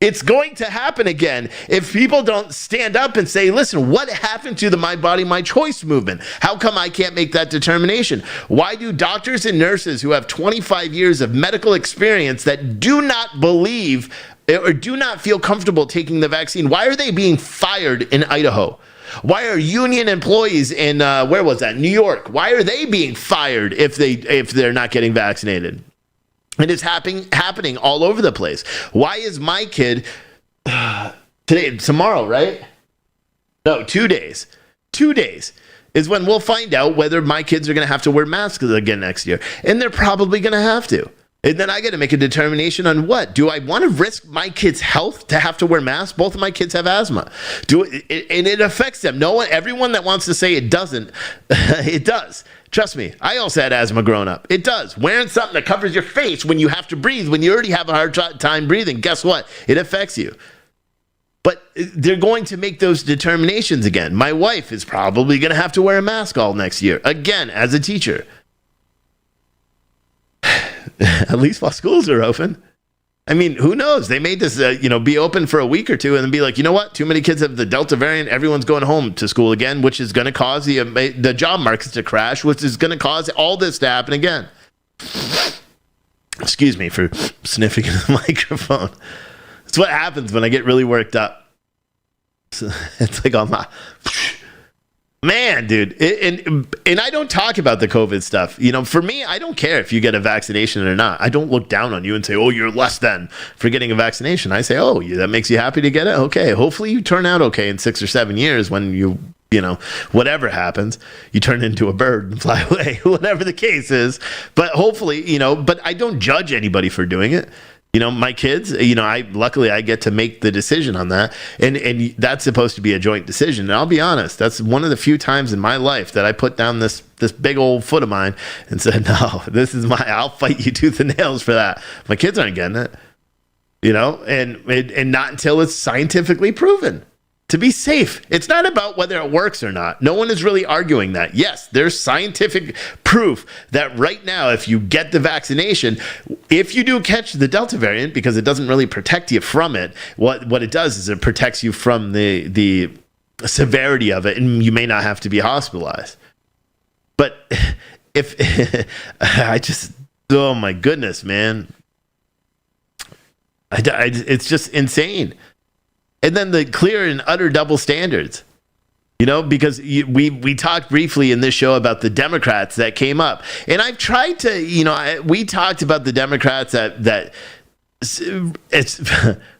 It's going to happen again if people don't stand up and say, listen, what happened to the My Body, My Choice movement? How come I can't make that determination? Why do doctors and nurses who have 25 years of medical experience that do not believe or do not feel comfortable taking the vaccine, why are they being fired in Idaho? Why are union employees in, New York? Why are they being fired if they're not getting vaccinated? And it's happening all over the place. Why is my kid tomorrow, right? No, 2 days. 2 days is when we'll find out whether my kids are going to have to wear masks again next year. And they're probably going to have to. And then I got to make a determination on what. Do I want to risk my kids' health to have to wear masks? Both of my kids have asthma. And it affects them. Everyone that wants to say it doesn't, it does. Trust me, I also had asthma growing up. It does. Wearing something that covers your face when you have to breathe, when you already have a hard time breathing, guess what? It affects you. But they're going to make those determinations again. My wife is probably going to have to wear a mask all next year, again, as a teacher. At least while schools are open. I mean, who knows? They made this, be open for a week or two and then be like, you know what? Too many kids have the Delta variant. Everyone's going home to school again, which is going to cause the job markets to crash, which is going to cause all this to happen again. Excuse me for sniffing in the microphone. It's what happens when I get really worked up. It's like, man, dude. And I don't talk about the COVID stuff. For me, I don't care if you get a vaccination or not. I don't look down on you and say, oh, you're less than for getting a vaccination. I say, oh, that makes you happy to get it? Okay. Hopefully you turn out okay in 6 or 7 years when whatever happens, you turn into a bird and fly away, whatever the case is. But hopefully, but I don't judge anybody for doing it. My kids, luckily I get to make the decision on that. And that's supposed to be a joint decision. And I'll be honest, that's one of the few times in my life that I put down this big old foot of mine and said, no, I'll fight you tooth and nails for that. My kids aren't getting it, and not until it's scientifically proven to be safe. It's not about whether it works or not. No one is really arguing that. Yes, there's scientific proof that right now, if you get the vaccination, if you do catch the Delta variant, because it doesn't really protect you from it, what it does is it protects you from the severity of it, and you may not have to be hospitalized. But if oh my goodness, man, it's just insane. And then the clear and utter double standards, because we talked briefly in this show about the Democrats that came up. And I've tried to, we talked about the Democrats that it's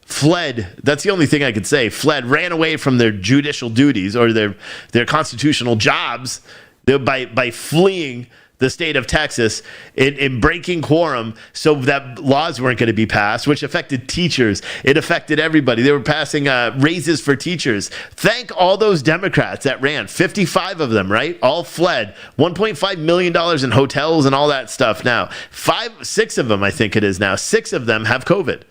fled. That's the only thing I could say. Ran away from their judicial duties or their constitutional jobs by fleeing the state of Texas in breaking quorum so that laws weren't going to be passed, which affected teachers. It affected everybody. They were passing raises for teachers. Thank all those Democrats that ran. 55 of them, right? All fled. $1.5 million in hotels and all that stuff now. 6 of them, I think it is now. 6 of them have COVID.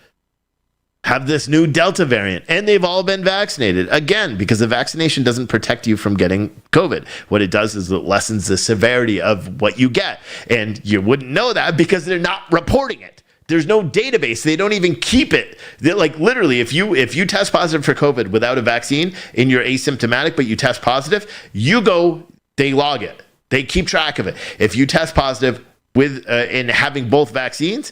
Have this new Delta variant, and they've all been vaccinated. Again, because the vaccination doesn't protect you from getting COVID. What it does is it lessens the severity of what you get. And you wouldn't know that because they're not reporting it. There's no database. They don't even keep it. They're like, literally, if you test positive for COVID without a vaccine and you're asymptomatic, but you test positive, they log it. They keep track of it. If you test positive with in having both vaccines,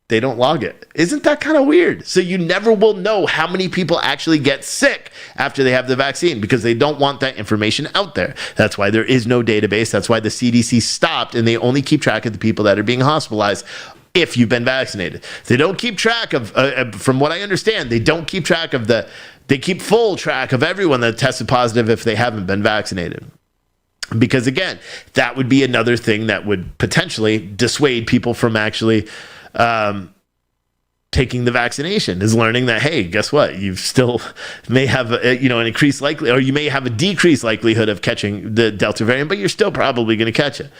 they don't log it. Isn't that kind of weird? So you never will know how many people actually get sick after they have the vaccine because they don't want that information out there. That's why there is no database. That's why the CDC stopped, and they only keep track of the people that are being hospitalized if you've been vaccinated. They don't keep track of, from what I understand, they don't keep track of they keep full track of everyone that tested positive if they haven't been vaccinated. Because again, that would be another thing that would potentially dissuade people from actually taking the vaccination, is learning that, hey, guess what? You still may have an increased likelihood, or you may have a decreased likelihood of catching the Delta variant, but you're still probably going to catch it.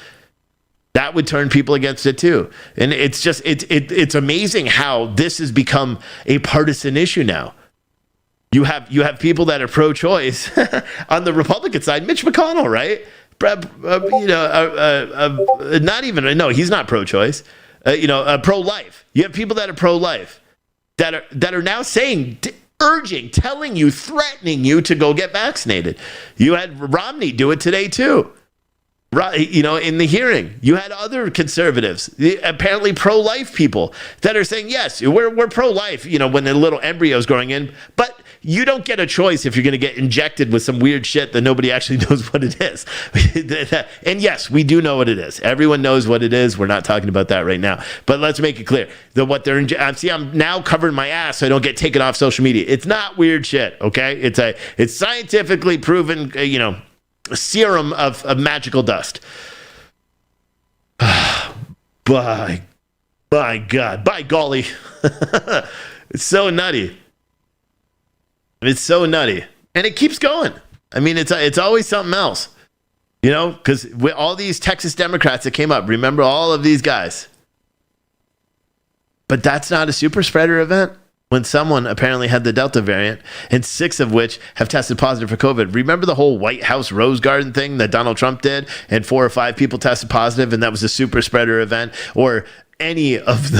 That would turn people against it too. And it's just, it's amazing how this has become a partisan issue now. You have people that are pro-choice on the Republican side. Mitch McConnell, right? He's not pro-choice. Pro-life. You have people that are pro-life that are now saying, urging, telling you, threatening you to go get vaccinated. You had Romney do it today too. In the hearing, you had other conservatives, apparently pro-life people, that are saying, yes, we're pro-life, when the little embryo is growing in, but you don't get a choice if you're going to get injected with some weird shit that nobody actually knows what it is. And yes, we do know what it is. Everyone knows what it is. We're not talking about that right now. But let's make it clear that what they're I'm now covering my ass so I don't get taken off social media. It's not weird shit, okay? It's scientifically proven, serum of magical dust. By God, by golly. It's so nutty. It's so nutty. And it keeps going. I mean, it's always something else. Because with all these Texas Democrats that came up, remember all of these guys. But that's not a super spreader event. When someone apparently had the Delta variant, and 6 of which have tested positive for COVID. Remember the whole White House Rose Garden thing that Donald Trump did, and 4 or 5 people tested positive, and that was a super spreader event? Or any of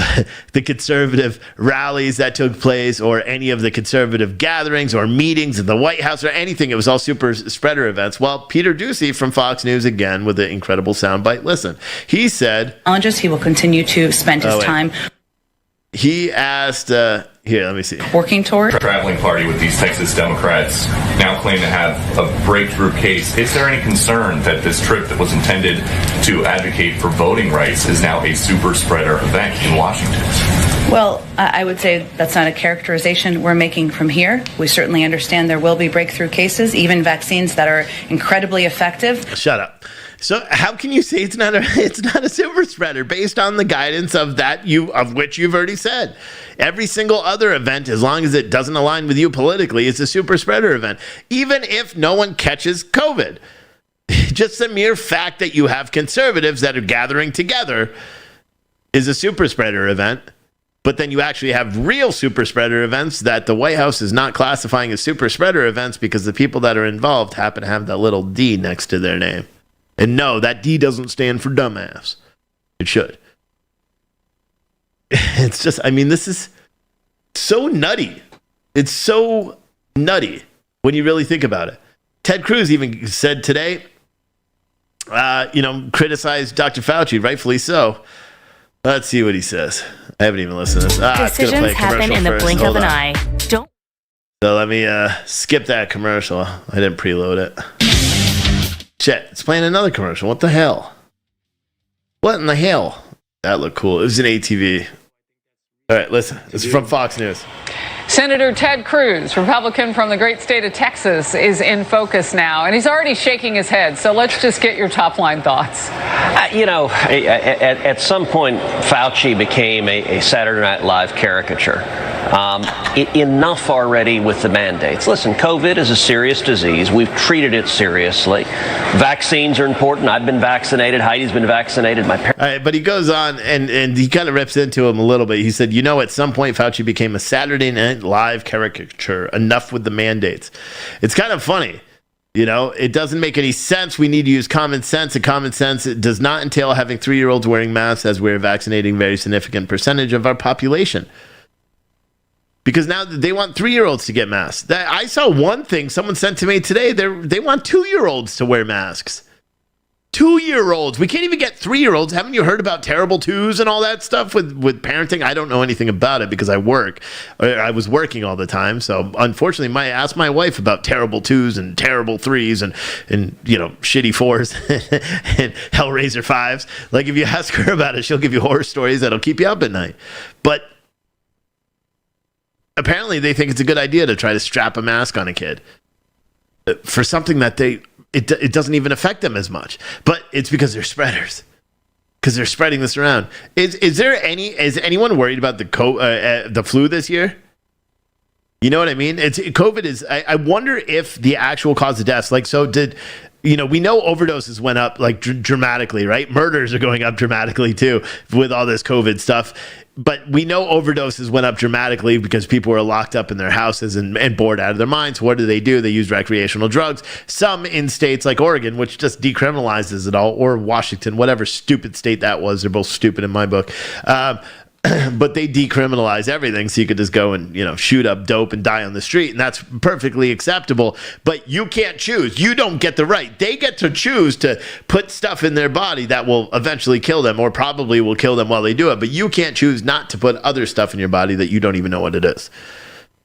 the conservative rallies that took place, or any of the conservative gatherings or meetings in the White House, or anything. It was all super spreader events. Well, Peter Doocy from Fox News, again, with an incredible soundbite. Listen, he said... He will continue to spend his time... He asked Here, let me see. Working toward traveling party with these Texas Democrats now claim to have a breakthrough case. Is there any concern that this trip that was intended to advocate for voting rights is now a super spreader event in Washington? Well, I would say that's not a characterization we're making from here. We certainly understand there will be breakthrough cases, even vaccines that are incredibly effective. Shut up. So how can you say it's not a super spreader based on the guidance of which you've already said? Every single other event, as long as it doesn't align with you politically, is a super spreader event, even if no one catches COVID. Just the mere fact that you have conservatives that are gathering together is a super spreader event. But then you actually have real super spreader events that the White House is not classifying as super spreader events because the people that are involved happen to have that little D next to their name. And no, that D doesn't stand for dumbass. It should. It's just, I mean, this is so nutty. It's so nutty when you really think about it. Ted Cruz even said today, criticized Dr. Fauci, rightfully so. Let's see what he says. I haven't even listened to this. Decisions happen in the blink of an eye. Don't. So let me skip that commercial. I didn't preload it. Shit, it's playing another commercial. What the hell? What in the hell? That looked cool. It was an ATV. All right, listen. This is from Fox News. Senator Ted Cruz, Republican from the great state of Texas, is in focus now, and he's already shaking his head. So let's just get your top line thoughts. At some point, Fauci became a Saturday Night Live caricature. Enough already with the mandates. Listen, COVID is a serious disease. We've treated it seriously. Vaccines are important. I've been vaccinated. Heidi's been vaccinated. My parents. All right, but he goes on and he kind of rips into him a little bit. He said, at some point Fauci became a Saturday Night Live caricature. Enough with the mandates. It's kind of funny. It doesn't make any sense. We need to use common sense. And common sense, it does not entail having 3-year-olds wearing masks as we're vaccinating a very significant percentage of our population. Because now they want 3-year-olds to get masks. I saw one thing someone sent to me today. They want 2-year-olds to wear masks. 2-year-olds. We can't even get 3-year-olds. Haven't you heard about terrible twos and all that stuff with parenting? I don't know anything about it because I work. I was working all the time. So unfortunately, I asked my wife about terrible twos and terrible threes and shitty fours and Hellraiser fives. Like if you ask her about it, she'll give you horror stories that'll keep you up at night. But apparently they think it's a good idea to try to strap a mask on a kid for something that it doesn't even affect them as much. But it's because they're spreaders. Because they're spreading this around. Is anyone worried about the flu this year? You know what I mean? COVID is. I wonder if the actual cause of deaths. We know overdoses went up dramatically, right? Murders are going up dramatically too with all this COVID stuff. But we know overdoses went up dramatically because people were locked up in their houses and bored out of their minds. What do? They use recreational drugs. Some in states like Oregon, which just decriminalizes it all, or Washington, whatever stupid state that was. They're both stupid in my book. But they decriminalize everything, so you could just go and shoot up dope and die on the street, and that's perfectly acceptable. But you can't choose. You don't get the right. They get to choose to put stuff in their body that will eventually kill them, or probably will kill them while they do it. But you can't choose not to put other stuff in your body that you don't even know what it is.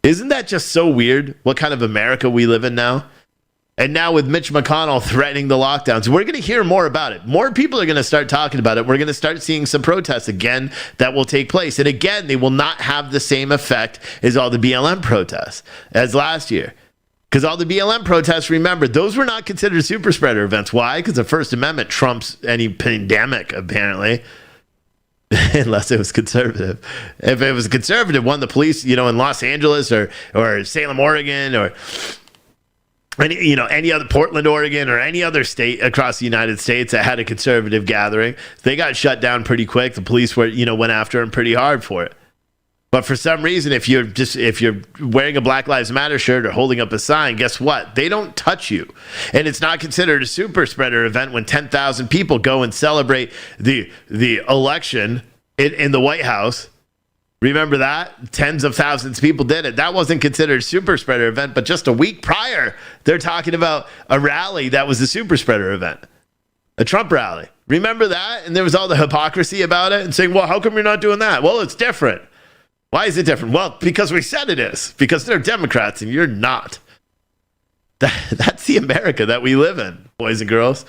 Isn't that just so weird? What kind of America we live in now? And now with Mitch McConnell threatening the lockdowns, we're going to hear more about it. More people are going to start talking about it. We're going to start seeing some protests again that will take place. And again, they will not have the same effect as all the BLM protests as last year. Because all the BLM protests, remember, those were not considered super spreader events. Why? Because the First Amendment trumps any pandemic, apparently. Unless it was conservative. If it was a conservative one, the police, in Los Angeles or Salem, Oregon, or any other Portland, Oregon, or any other state across the United States that had a conservative gathering, they got shut down pretty quick. The police went after them pretty hard for it. But for some reason, if you're wearing a Black Lives Matter shirt or holding up a sign, guess what? They don't touch you. And it's not considered a super spreader event when 10,000 people go and celebrate the election in the White House. Remember that? Tens of thousands of people did it. That wasn't considered a super spreader event, but just a week prior, they're talking about a rally that was a super spreader event, a Trump rally. Remember that? And there was all the hypocrisy about it and saying, well, how come you're not doing that? Well, it's different. Why is it different? Well, because we said it is. Because they're Democrats and you're not. That's the America that we live in, boys and girls.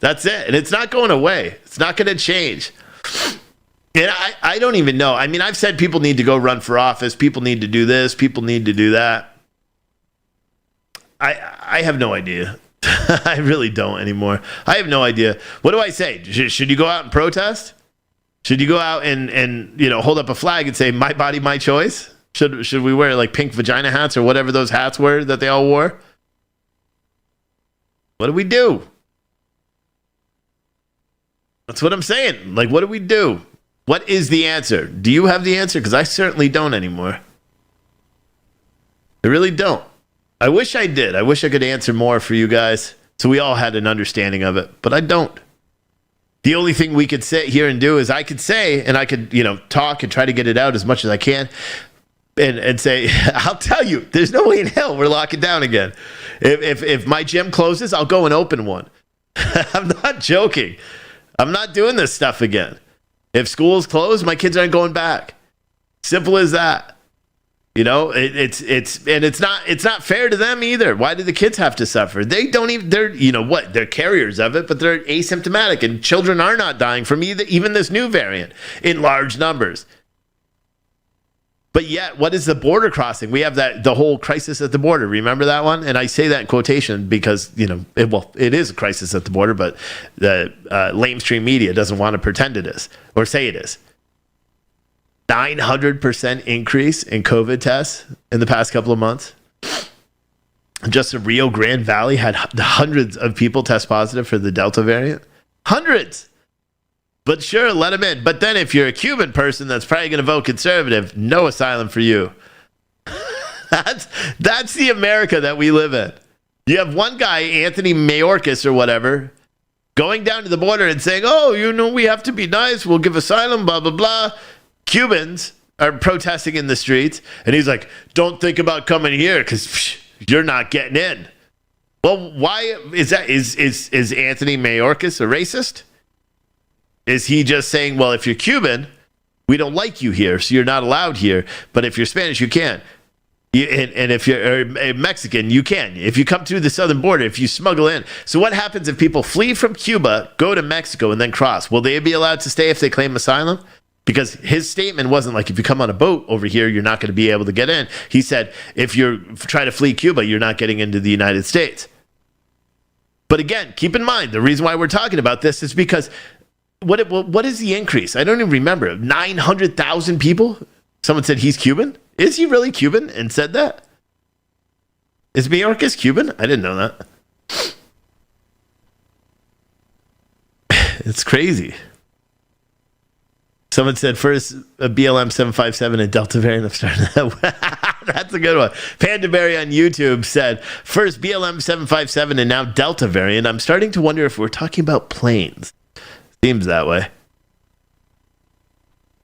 That's it. And it's not going away. It's not going to change. And I don't even know. I mean, I've said people need to go run for office. People need to do this. People need to do that. I have no idea. I really don't anymore. I have no idea. What do I say? Should you go out and protest? Should you go out and hold up a flag and say, my body, my choice? Should we wear like pink vagina hats or whatever those hats were that they all wore? What do we do? That's what I'm saying. Like, what do we do? What is the answer? Do you have the answer? Because I certainly don't anymore. I really don't. I wish I did. I wish I could answer more for you guys so we all had an understanding of it, but I don't. The only thing we could sit here and do is I could say, and I could, talk and try to get it out as much as I can and say, I'll tell you, there's no way in hell we're locking down again. If my gym closes, I'll go and open one. I'm not joking. I'm not doing this stuff again. If school's closed, my kids aren't going back. Simple as that. It's not fair to them either. Why do the kids have to suffer? They're carriers of it, but they're asymptomatic, and children are not dying from even this new variant in large numbers. But yet, what is the border crossing? We have the whole crisis at the border. Remember that one? And I say that in quotation because, it is a crisis at the border, but the lamestream media doesn't want to pretend it is or say it is. 900% increase in COVID tests in the past couple of months. Just the Rio Grande Valley had hundreds of people test positive for the Delta variant. Hundreds. But sure, let them in. But then if you're a Cuban person that's probably going to vote conservative, no asylum for you. That's the America that we live in. You have one guy, Anthony Mayorkas or whatever, going down to the border and saying, we have to be nice. We'll give asylum, blah, blah, blah. Cubans are protesting in the streets, and he's like, don't think about coming here because you're not getting in. Well, why is that? Is Anthony Mayorkas a racist? Is he just saying, well, if you're Cuban, we don't like you here, so you're not allowed here, but if you're Spanish, you can. And if you're Mexican, you can. If you come through the southern border, if you smuggle in. So what happens if people flee from Cuba, go to Mexico, and then cross? Will they be allowed to stay if they claim asylum? Because his statement wasn't like, if you come on a boat over here, you're not going to be able to get in. He said, if you're trying to flee Cuba, you're not getting into the United States. But again, keep in mind, the reason why we're talking about this is because what is the increase? I don't even remember. 900,000 people? Someone said he's Cuban? Is he really Cuban and said that? Is Mayorkas Cuban? I didn't know that. It's crazy. Someone said first a BLM 757 and Delta variant. I'm starting that. That's a good one. Pandaberry on YouTube said first BLM 757 and now Delta variant. I'm starting to wonder if we're talking about planes. Seems that way.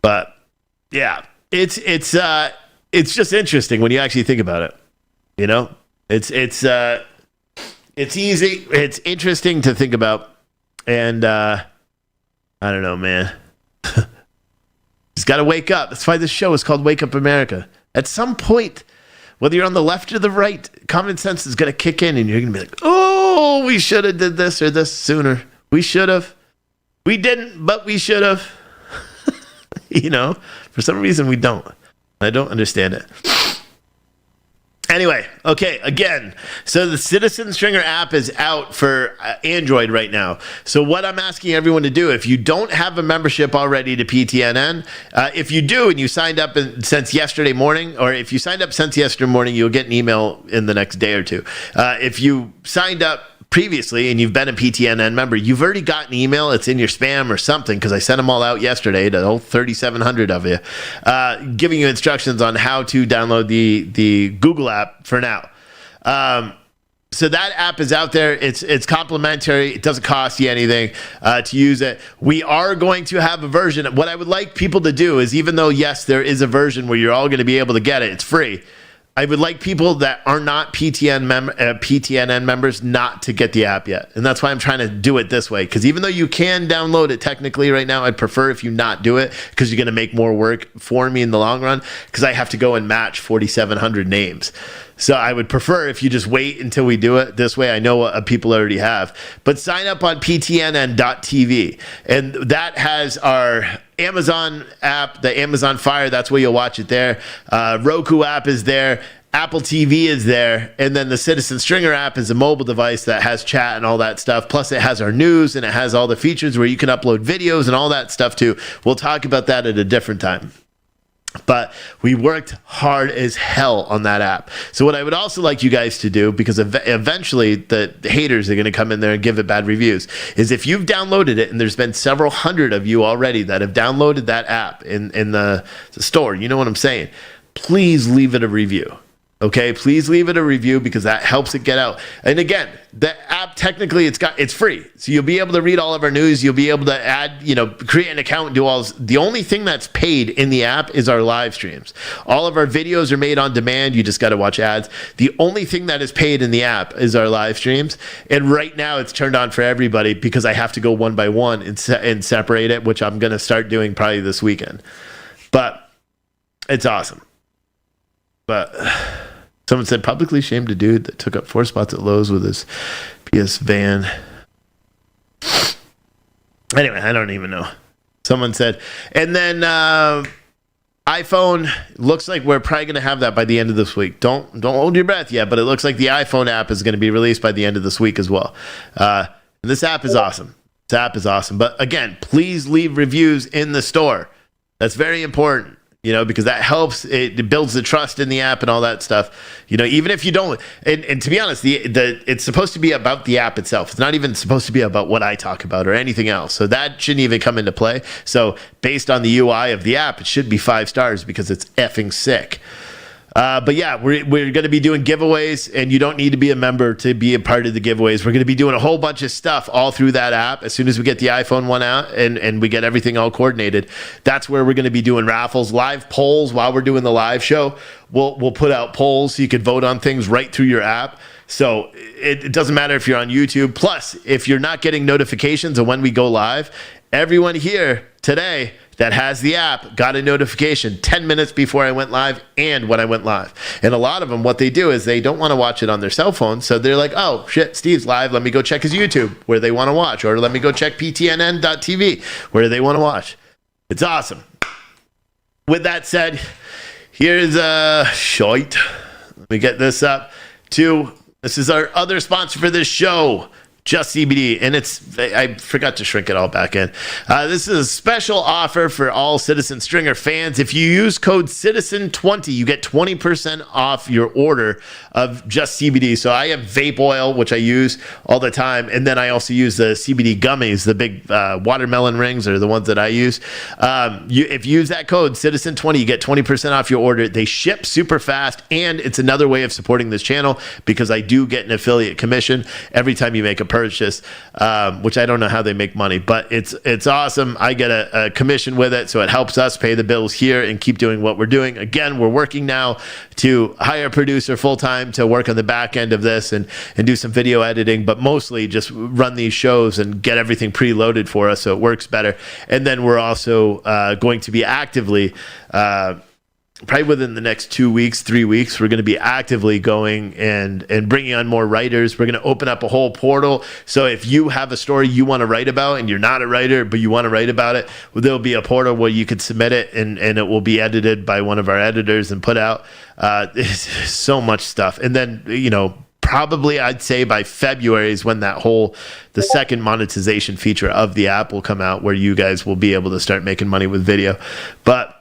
But yeah, it's just interesting when you actually think about it. It's easy. It's interesting to think about, and I don't know, man. He's got to wake up. That's why this show is called Wake Up America. At some point, whether you're on the left or the right, common sense is going to kick in and you're going to be like, oh, we should have did this or this sooner. We should have. We didn't, but we should have. For some reason we don't. I don't understand it. Anyway, okay, again, so the Citizen Stringer app is out for Android right now. So what I'm asking everyone to do, if you don't have a membership already to PTNN, if you do and you signed up since yesterday morning, or if you signed up since yesterday morning, you'll get an email in the next day or two. If you signed up previously and you've been a PTNN member, you've already got an email. It's in your spam or something because I sent them all out yesterday to all 3,700 of you, giving you instructions on how to download the Google app for now. So that app is out there. It's complimentary. It doesn't cost you anything to use it. We are going to have a version. What I would like people to do is, even though, yes, there is a version where you're all going to be able to get it, it's free. I would like people that are not PTNN members not to get the app yet. And that's why I'm trying to do it this way. Because even though you can download it technically right now, I'd prefer if you not do it, because you're going to make more work for me in the long run, because I have to go and match 4,700 names. So I would prefer if you just wait until we do it this way. I know what people already have. But sign up on ptnn.tv. And that has our Amazon app, the Amazon Fire. That's where you'll watch it there. Roku app is there. Apple TV is there. And then the Citizen Stringer app is a mobile device that has chat and all that stuff. Plus it has our news and it has all the features where you can upload videos and all that stuff too. We'll talk about that at a different time. But we worked hard as hell on that app. So what I would also like you guys to do, because eventually the haters are going to come in there and give it bad reviews, is if you've downloaded it, and there's been several hundred of you already that have downloaded that app in the store, you know what I'm saying? Please leave it a review. Okay, please leave it a review, because that helps it get out. And again, the app technically it's free, so you'll be able to read all of our news. You'll be able to add, create an account and do all this. The only thing that's paid in the app is our live streams. All of our videos are made on demand. You just got to watch ads. The only thing that is paid in the app is our live streams. And right now it's turned on for everybody, because I have to go one by one and separate it, which I'm going to start doing probably this weekend. But it's awesome. But someone said, publicly shamed a dude that took up 4 spots at Lowe's with his PS van. Anyway, I don't even know. Someone said, and then iPhone, looks like we're probably going to have that by the end of this week. Don't hold your breath yet, but it looks like the iPhone app is going to be released by the end of this week as well. And this app is awesome. This app is awesome. But again, please leave reviews in the store. That's very important. Because that helps, it builds the trust in the app and all that stuff. Even if you don't, and to be honest, it's supposed to be about the app itself. It's not even supposed to be about what I talk about or anything else. So that shouldn't even come into play. So based on the UI of the app, it should be 5 stars, because it's effing sick. But yeah, we're going to be doing giveaways, and you don't need to be a member to be a part of the giveaways. We're going to be doing a whole bunch of stuff all through that app. As soon as we get the iPhone one out and we get everything all coordinated, that's where we're going to be doing raffles, live polls while we're doing the live show. We'll put out polls so you can vote on things right through your app. So it doesn't matter if you're on YouTube. Plus, if you're not getting notifications of when we go live, everyone here today that has the app got a notification 10 minutes before I went live and when I went live. And a lot of them, what they do is they don't want to watch it on their cell phone. So they're like, oh shit, Steve's live. Let me go check his YouTube where they want to watch, or let me go check ptnn.tv where they want to watch. It's awesome. With that said, here's a shite. Let me get this up to, this is our other sponsor for this show, Just CBD, and I forgot to shrink it all back in. This is a special offer for all Citizen Stringer fans. If you use code CITIZEN20, you get 20% off your order of Just CBD. So I have vape oil, which I use all the time, and then I also use the CBD gummies, the big watermelon rings are the ones that I use. If you use that code CITIZEN20, you get 20% off your order. They ship super fast, and it's another way of supporting this channel, because I do get an affiliate commission every time you make a purchase, which I don't know how they make money, but it's awesome. I get a commission with it, so it helps us pay the bills here and keep doing what we're doing. Again, we're working now to hire a producer full-time to work on the back end of this and do some video editing, but mostly just run these shows and get everything preloaded for us so it works better. And then we're also going to be actively probably within the next 2 weeks, 3 weeks, we're going to be actively going and bringing on more writers. We're going to open up a whole portal. So if you have a story you want to write about and you're not a writer, but you want to write about it, well, there'll be a portal where you could submit it and it will be edited by one of our editors and put out. There's so much stuff. And then, probably I'd say by February is when the second monetization feature of the app will come out, where you guys will be able to start making money with video. But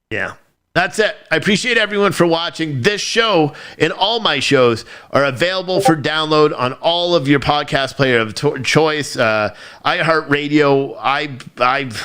yeah, that's it. I appreciate everyone for watching. This show and all my shows are available for download on all of your podcast player of choice. iHeartRadio,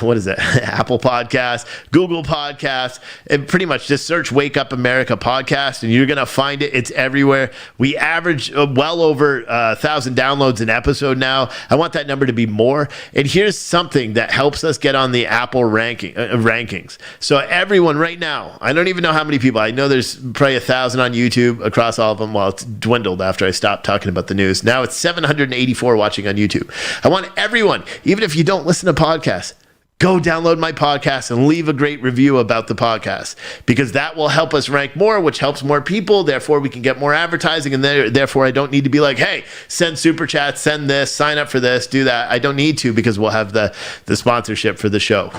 what is it? Apple Podcasts, Google Podcasts, and pretty much just search Wake Up America Podcast and you're going to find it. It's everywhere. We average well over 1,000 downloads an episode now. I want that number to be more. And here's something that helps us get on the Apple rankings. So everyone right now I don't even know how many people. I know there's probably 1,000 on YouTube across all of them. Well, it's dwindled after I stopped talking about the news. Now it's 784 watching on YouTube. I want everyone, even if you don't listen to podcasts, go download my podcast and leave a great review about the podcast, because that will help us rank more, which helps more people. Therefore, we can get more advertising, and therefore I don't need to be like, hey, send super chats, send this, sign up for this, do that. I don't need to, because we'll have the sponsorship for the show.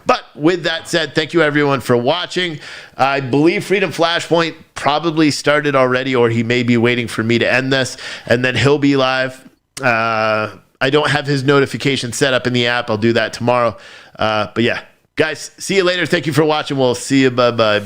But with that said, thank you everyone for watching. I believe Freedom Flashpoint probably started already, or he may be waiting for me to end this, and then he'll be live. I don't have his notification set up in the app. I'll do that tomorrow. But yeah, guys, see you later. Thank you for watching. We'll see you. Bye.